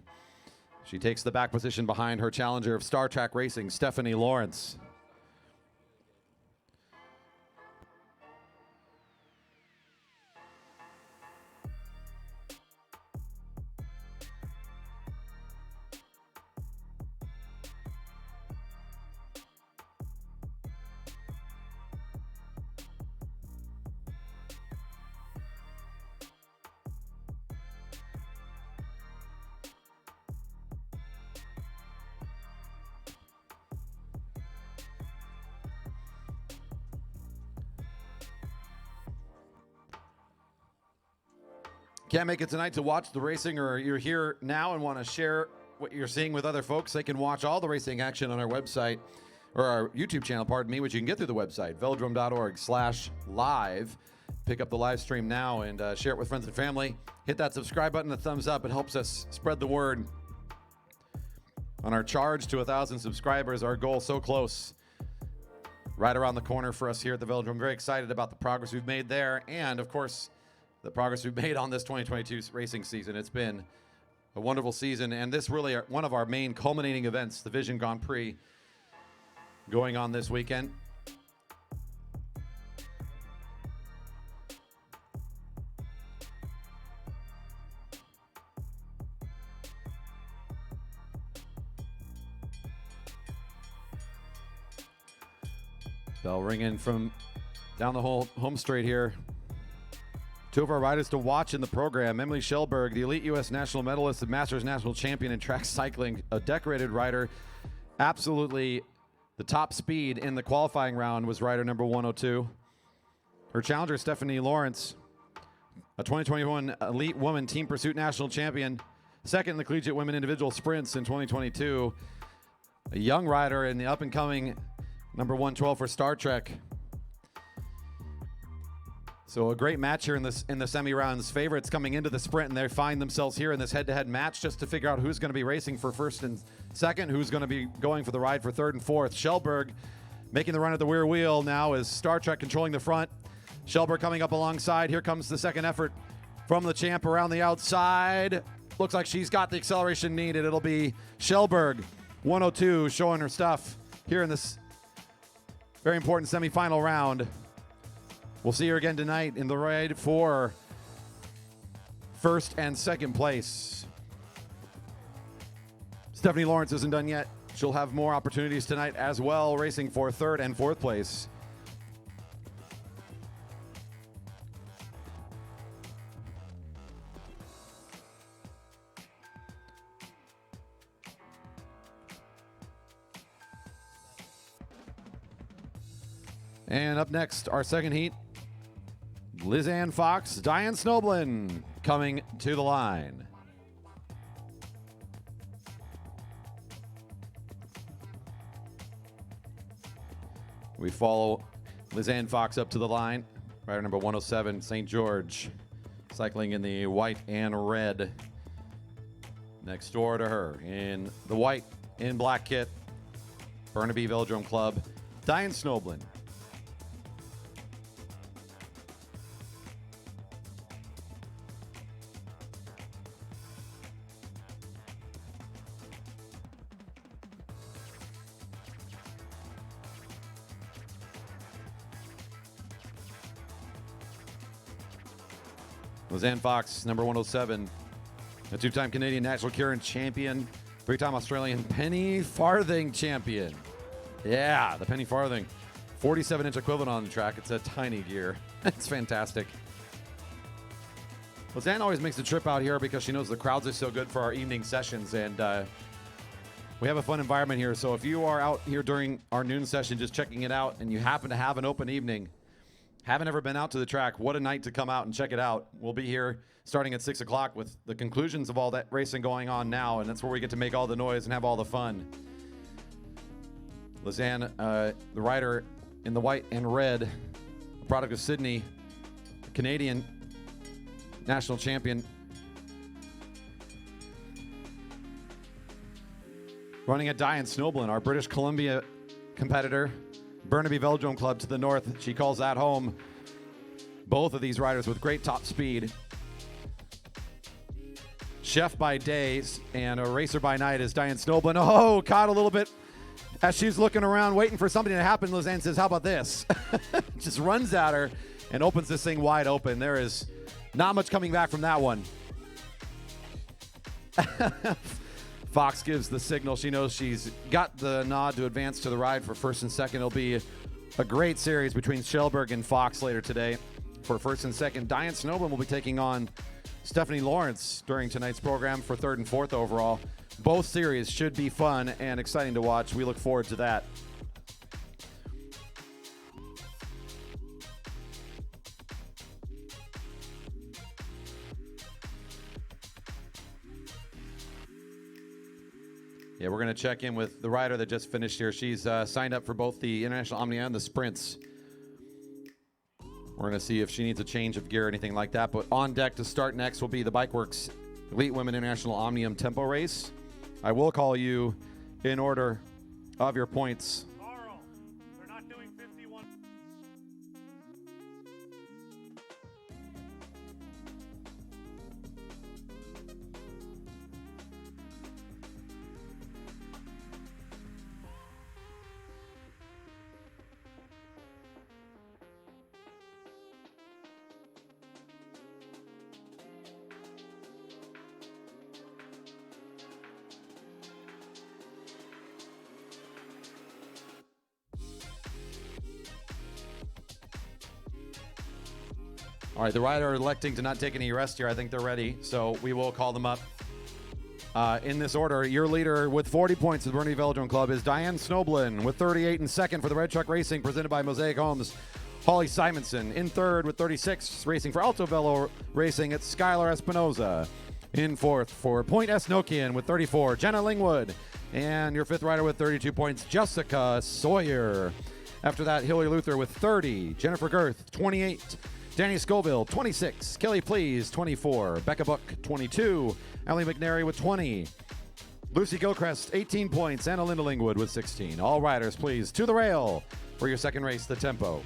She takes the back position behind her challenger of Star Track Racing, Stephanie Lawrence. Can't make it tonight to watch the racing, or you're here now and want to share what you're seeing with other folks, they can watch all the racing action on our website, or our YouTube channel, pardon me, which you can get through the website, velodrome.org/live. Pick up the live stream now and share it with friends and family. Hit that subscribe button, the thumbs up. It helps us spread the word on our charge to 1,000 subscribers. Our goal so close, right around the corner for us here at the Velodrome. Very excited about the progress we've made there, and of course, the progress we've made on this 2022 racing season. It's been a wonderful season, and this really one of our main culminating events, the Vision Grand Prix, going on this weekend. Bell ringing from down the whole home straight here. Two of our riders to watch in the program, Emily Schellberg, the elite U.S. national medalist and Masters national champion in track cycling, a decorated rider. Absolutely the top speed in the qualifying round was rider number 102. Her challenger, Stephanie Lawrence, a 2021 Elite Woman Team Pursuit national champion, second in the collegiate women individual sprints in 2022. A young rider in the up-and-coming number 112 for Star Trek. So a great match here in the semi-rounds. Favorites coming into the sprint, and they find themselves here in this head-to-head match just to figure out who's going to be racing for first and second, who's going to be going for the ride for third and fourth. Shellberg making the run at the rear wheel now as Star Trek controlling the front. Shellberg coming up alongside. Here comes the second effort from the champ around the outside. Looks like she's got the acceleration needed. It'll be Shellberg, 102, showing her stuff here in this very important semifinal round. We'll see her again tonight in the ride for first and second place. Stephanie Lawrence isn't done yet. She'll have more opportunities tonight as well, racing for third and fourth place. And up next, our second heat, Lizanne Fox, Diane Snoblin coming to the line. We follow Lizanne Fox up to the line. Rider number 107, St. George, cycling in the white and red. Next door to her in the white and black kit, Burnaby Velodrome Club, Diane Snoblin. Lizanne Fox, number 107, a two-time Canadian National Keirin champion, three-time Australian penny farthing champion. Yeah, the penny farthing. 47-inch equivalent on the track. It's a tiny gear. It's fantastic. Lizanne always makes the trip out here because she knows the crowds are so good for our evening sessions, and we have a fun environment here. So if you are out here during our noon session just checking it out and you happen to have an open evening, haven't ever been out to the track, what a night to come out and check it out. We'll be here starting at 6 o'clock with the conclusions of all that racing going on now, and that's where we get to make all the noise and have all the fun. Lizanne, the rider in the white and red, a product of Sydney, Canadian national champion. Running at Diane Snoblin, our British Columbia competitor. Burnaby Velodrome Club to the north. She calls that home. Both of these riders with great top speed. Chef by day and a racer by night is Diane Snoblin. Oh, caught a little bit as she's looking around, waiting for something to happen. Lizanne says, how about this? Just runs at her and opens this thing wide open. There is not much coming back from that one. Fox gives the signal. She knows she's got the nod to advance to the ride for first and second. It'll be a great series between Shellberg and Fox later today for first and second. Diane Snoblin will be taking on Stephanie Lawrence during tonight's program for third and fourth overall. Both series should be fun and exciting to watch. We look forward to that. Yeah, we're going to check in with the rider that just finished here. She's signed up for both the International Omnium and the Sprints. We're going to see if she needs a change of gear or anything like that. But on deck to start next will be the Bikeworks Elite Women International Omnium Tempo Race. I will call you in order of your points. Carl, they're not doing 51. All right, the rider electing to not take any rest here. I think they're ready, so we will call them up. In this order, your leader with 40 points at the Burnaby Velodrome Club is Diane Snoblin, with 38 in second for the Red Truck Racing presented by Mosaic Homes. Holly Simonson in third with 36, racing for Alto Velo Racing. It's Skylar Espinoza. In fourth for Point S. Nokian with 34, Jenna Lingwood. And your fifth rider with 32 points, Jessica Sawyer. After that, Hillary Luther with 30, Jennifer Girth, 28, Danny Scoville, 26. Kelly Please, 24. Becca Book, 22. Emily McNary with 20. Lucy Gilchrist, 18 points. Anna Linda Lingwood with 16. All riders, please, to the rail for your second race, the tempo.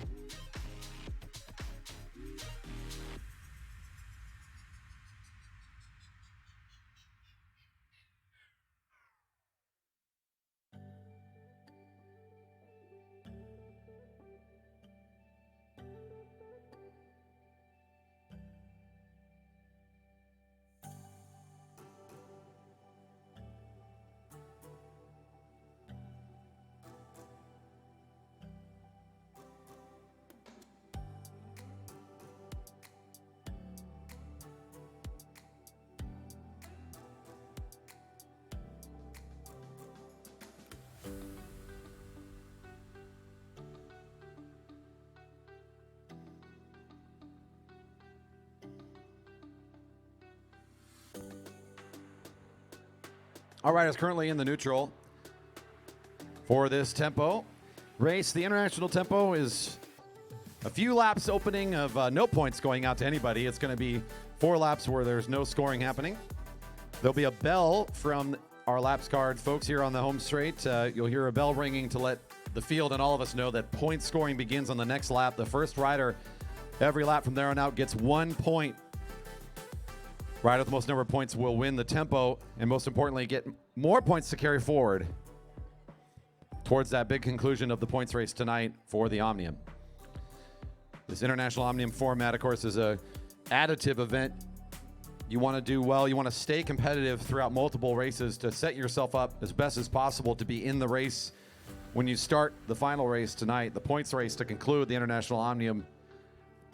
All riders currently in the neutral for this tempo race. The international tempo is a few laps opening of no points going out to anybody. It's going to be 4 laps where there's no scoring happening. There'll be a bell from our laps card folks here on the home straight. You'll hear a bell ringing to let the field and all of us know that point scoring begins on the next lap. The first rider every lap from there on out gets 1 point. Rider with the most number of points will win the tempo, and most importantly, get more points to carry forward towards that big conclusion of the points race tonight for the Omnium. This international Omnium format, of course, is a additive event. You want to do well. You want to stay competitive throughout multiple races to set yourself up as best as possible to be in the race when you start the final race tonight. The points race to conclude the international Omnium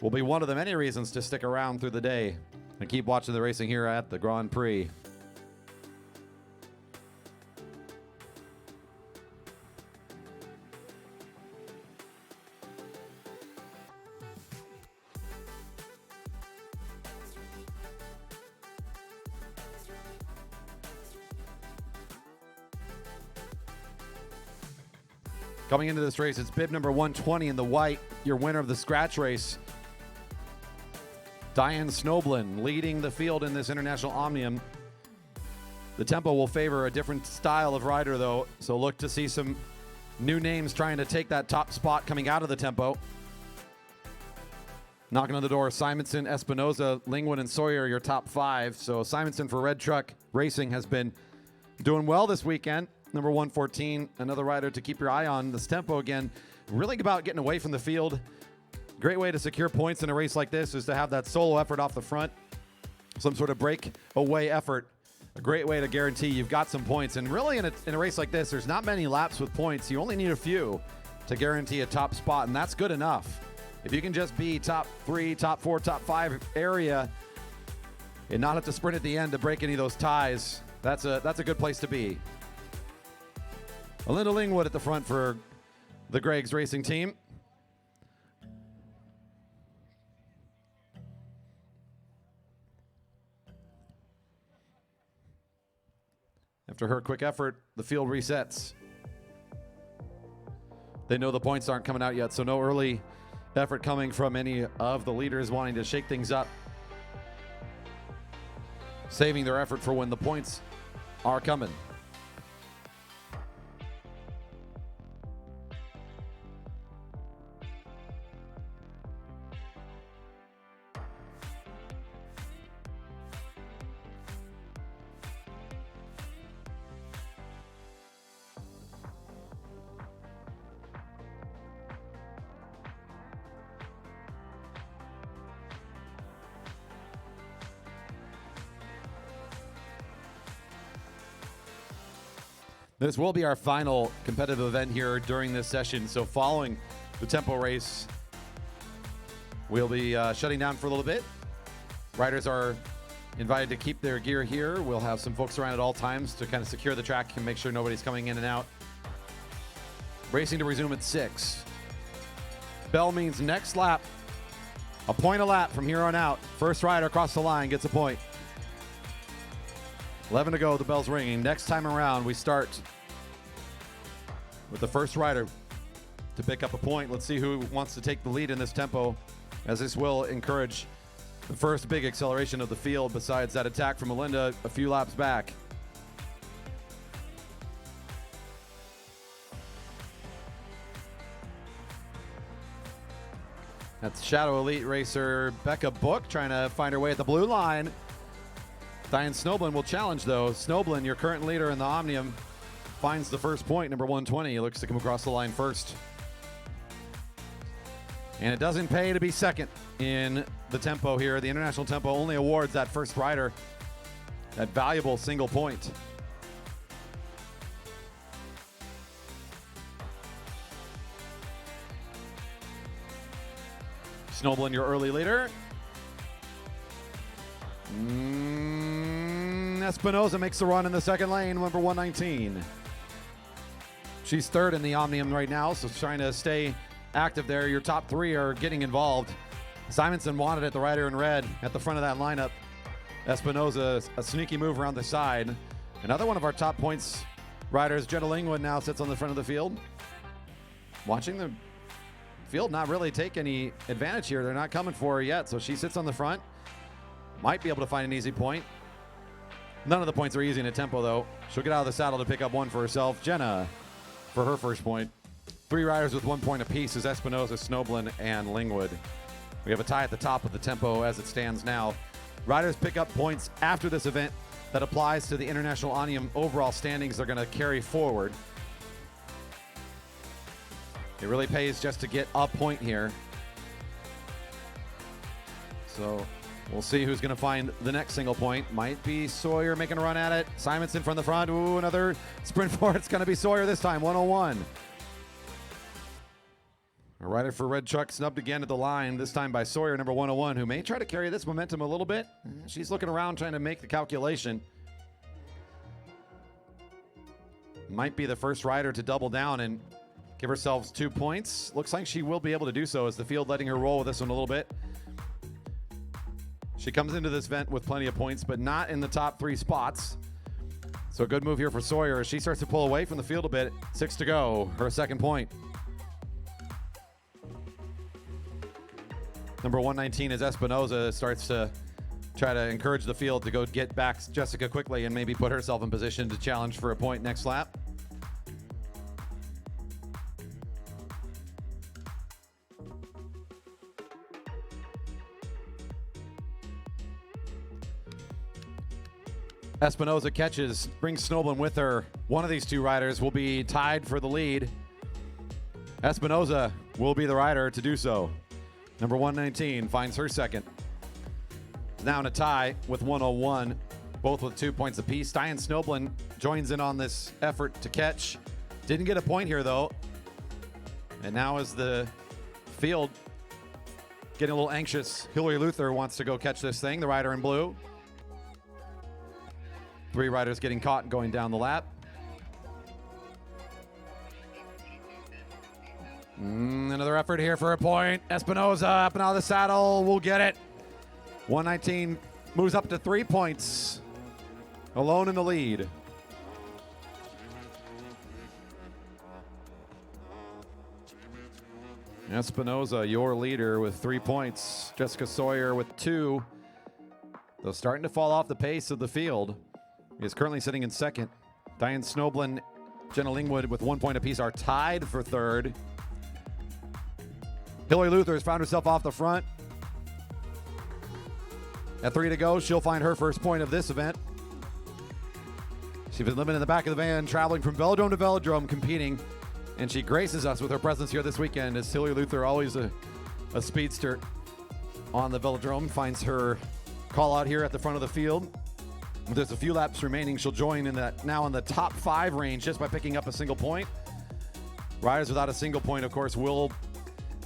will be one of the many reasons to stick around through the day and keep watching the racing here at the Grand Prix. Coming into this race, it's bib number 120 in the white, your winner of the scratch race. Diane Snoblin leading the field in this international Omnium. The tempo will favor a different style of rider, though, so look to see some new names trying to take that top spot coming out of the tempo. Knocking on the door, Simonson, Espinoza, Lingwood, and Sawyer, your top 5. So Simonson for Red Truck Racing has been doing well this weekend. Number 114, another rider to keep your eye on. This tempo, again, really about getting away from the field. Great way to secure points in a race like this is to have that solo effort off the front, some sort of breakaway effort. A great way to guarantee you've got some points. And really in a race like this, there's not many laps with points. You only need a few to guarantee a top spot, and that's good enough. If you can just be top 3, top 4, top 5 area and not have to sprint at the end to break any of those ties, that's a good place to be. Linda Lingwood at the front for the Gregg's racing team. After her quick effort, the field resets. They know the points aren't coming out yet, so no early effort coming from any of the leaders wanting to shake things up. Saving their effort for when the points are coming. This will be our final competitive event here during this session. So following the tempo race, we'll be shutting down for a little bit. Riders are invited to keep their gear here. We'll have some folks around at all times to kind of secure the track and make sure nobody's coming in and out. Racing to resume at 6. Bell means next lap, a point a lap from here on out. First rider across the line gets a point. 11 to go, the bell's ringing. Next time around, we start with the first rider to pick up a point. Let's see who wants to take the lead in this tempo as this will encourage the first big acceleration of the field besides that attack from Melinda a few laps back. That's Shadow Elite racer Becca Book trying to find her way at the blue line. Diane Snoblin will challenge, though. Snoblin, your current leader in the Omnium, finds the first point, number 120. He looks to come across the line first. And it doesn't pay to be second in the tempo here. The international tempo only awards that first rider that valuable single point. Snoblin, your early leader. Espinoza makes the run in the second lane, number 119. She's third in the Omnium right now, so trying to stay active there. Your top three are getting involved. Simonson wanted it, the rider in red at the front of that lineup. Espinoza, a sneaky move around the side. Another one of our top points riders, Jetta Lingwood, now sits on the front of the field. Watching the field not really take any advantage here. They're not coming for her yet, so she sits on the front. Might be able to find an easy point. None of the points are easy in a tempo, though. She'll get out of the saddle to pick up one for herself. Jenna for her first point. Three riders with 1 point apiece is Espinoza, Snoblin, and Lingwood. We have a tie at the top of the tempo as it stands now. Riders pick up points after this event that applies to the International Omnium overall standings they're going to carry forward. It really pays just to get a point here. So we'll see who's going to find the next single point. Might be Sawyer making a run at it. Simonson from the front. Ooh, another sprint for it. It's going to be Sawyer this time, 101. A rider for Red Truck snubbed again at the line, this time by Sawyer, number 101, who may try to carry this momentum a little bit. She's looking around trying to make the calculation. Might be the first rider to double down and give herself 2 points. Looks like she will be able to do so as the field letting her roll with this one a little bit. She comes into this event with plenty of points, but not in the top 3 spots. So a good move here for Sawyer as she starts to pull away from the field a bit. 6 to go, her second point. Number 119 is Espinoza, starts to try to encourage the field to go get back Jessica quickly and maybe put herself in position to challenge for a point next lap. Espinoza catches, brings Snoblin with her. One of these two riders will be tied for the lead. Espinoza will be the rider to do so. Number 119 finds her second. Now in a tie with 101, both with 2 points apiece. Diane Snoblin joins in on this effort to catch. Didn't get a point here, though. And now as the field getting a little anxious, Hillary Luther wants to go catch this thing, the rider in blue. 3 riders getting caught and going down the lap. Another effort here for a point. Espinoza up and out of the saddle. Will get it. 119 moves up to 3 points. Alone in the lead. Espinoza, your leader with 3 points. Jessica Sawyer with 2. Though starting to fall off the pace of the field. He is currently sitting in second. Diane Snoblin, Jenna Lingwood with 1 point apiece are tied for third. Hillary Luther has found herself off the front. At 3 to go, she'll find her first point of this event. She's been living in the back of the van, traveling from Velodrome to Velodrome, competing, and she graces us with her presence here this weekend as Hillary Luther, always a speedster on the Velodrome, finds her call out here at the front of the field. There's a few laps remaining. She'll join in that now in the top 5 range just by picking up a single point. Riders without a single point, of course, will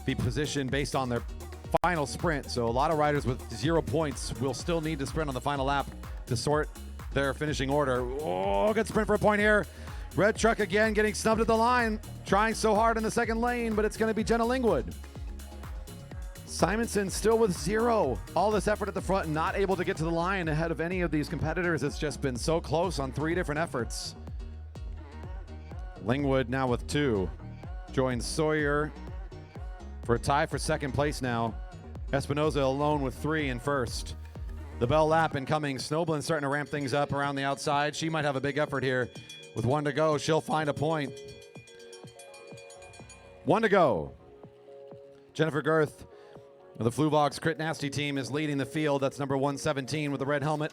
be positioned based on their final sprint. So a lot of riders with 0 points will still need to sprint on the final lap to sort their finishing order. Oh, good sprint for a point here. Red Truck again getting snubbed at the line. Trying so hard in the second lane, but it's going to be Jenna Lingwood. Simonson still with 0. All this effort at the front, not able to get to the line ahead of any of these competitors. It's just been so close on 3 different efforts. Lingwood now with 2. Joins Sawyer for a tie for second place now. Espinoza alone with 3 in first. The bell lap incoming. Snowblin starting to ramp things up around the outside. She might have a big effort here. With 1 to go, she'll find a point. 1 to go. Jennifer Girth of the Fluvox Crit Nasty team is leading the field. That's number 117 with the red helmet.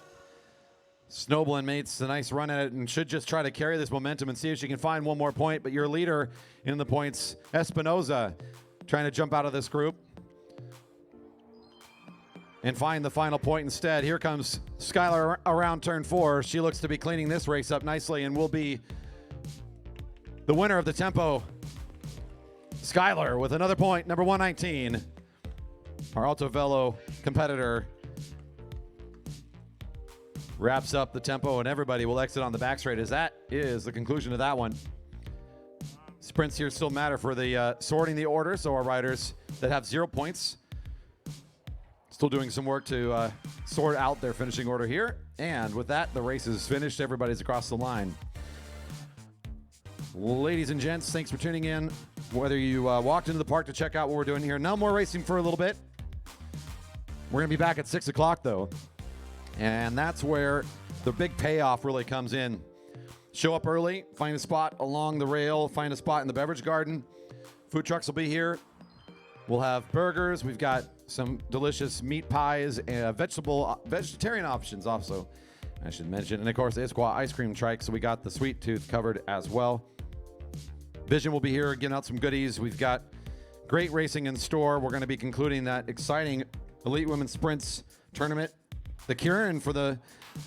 Snowblin makes a nice run at it and should just try to carry this momentum and see if she can find one more point. But your leader in the points, Espinoza, trying to jump out of this group and find the final point instead. Here comes Skylar around turn 4. She looks to be cleaning this race up nicely and will be the winner of the tempo. Skylar with another point, number 119. Our Alto Velo competitor wraps up the tempo and everybody will exit on the back straight as that is the conclusion of that one. Sprints here still matter for the sorting the order, so our riders that have 0 points still doing some work to sort out their finishing order here. And with that, the race is finished. Everybody's across the line. Ladies and gents, thanks for tuning in. Whether you walked into the park to check out what we're doing here, no more racing for a little bit. We're going to be back at 6 o'clock, though. And that's where the big payoff really comes in. Show up early, find a spot along the rail, find a spot in the beverage garden. Food trucks will be here. We'll have burgers. We've got some delicious meat pies and vegetarian options also, I should mention. And of course, the Issaquah ice cream trike, so we got the sweet tooth covered as well. Vision will be here giving out some goodies. We've got great racing in store. We're going to be concluding that exciting Elite Women Sprints tournament. The Keirin for the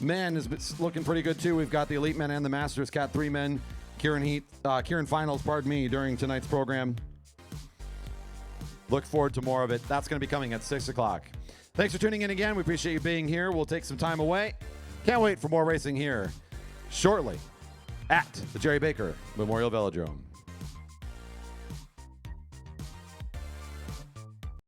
men is looking pretty good too. We've got the Elite Men and the Masters Cat 3 men. Keirin Finals, during tonight's program. Look forward to more of it. That's going to be coming at 6 o'clock. Thanks for tuning in again. We appreciate you being here. We'll take some time away. Can't wait for more racing here shortly at the Jerry Baker Memorial Velodrome.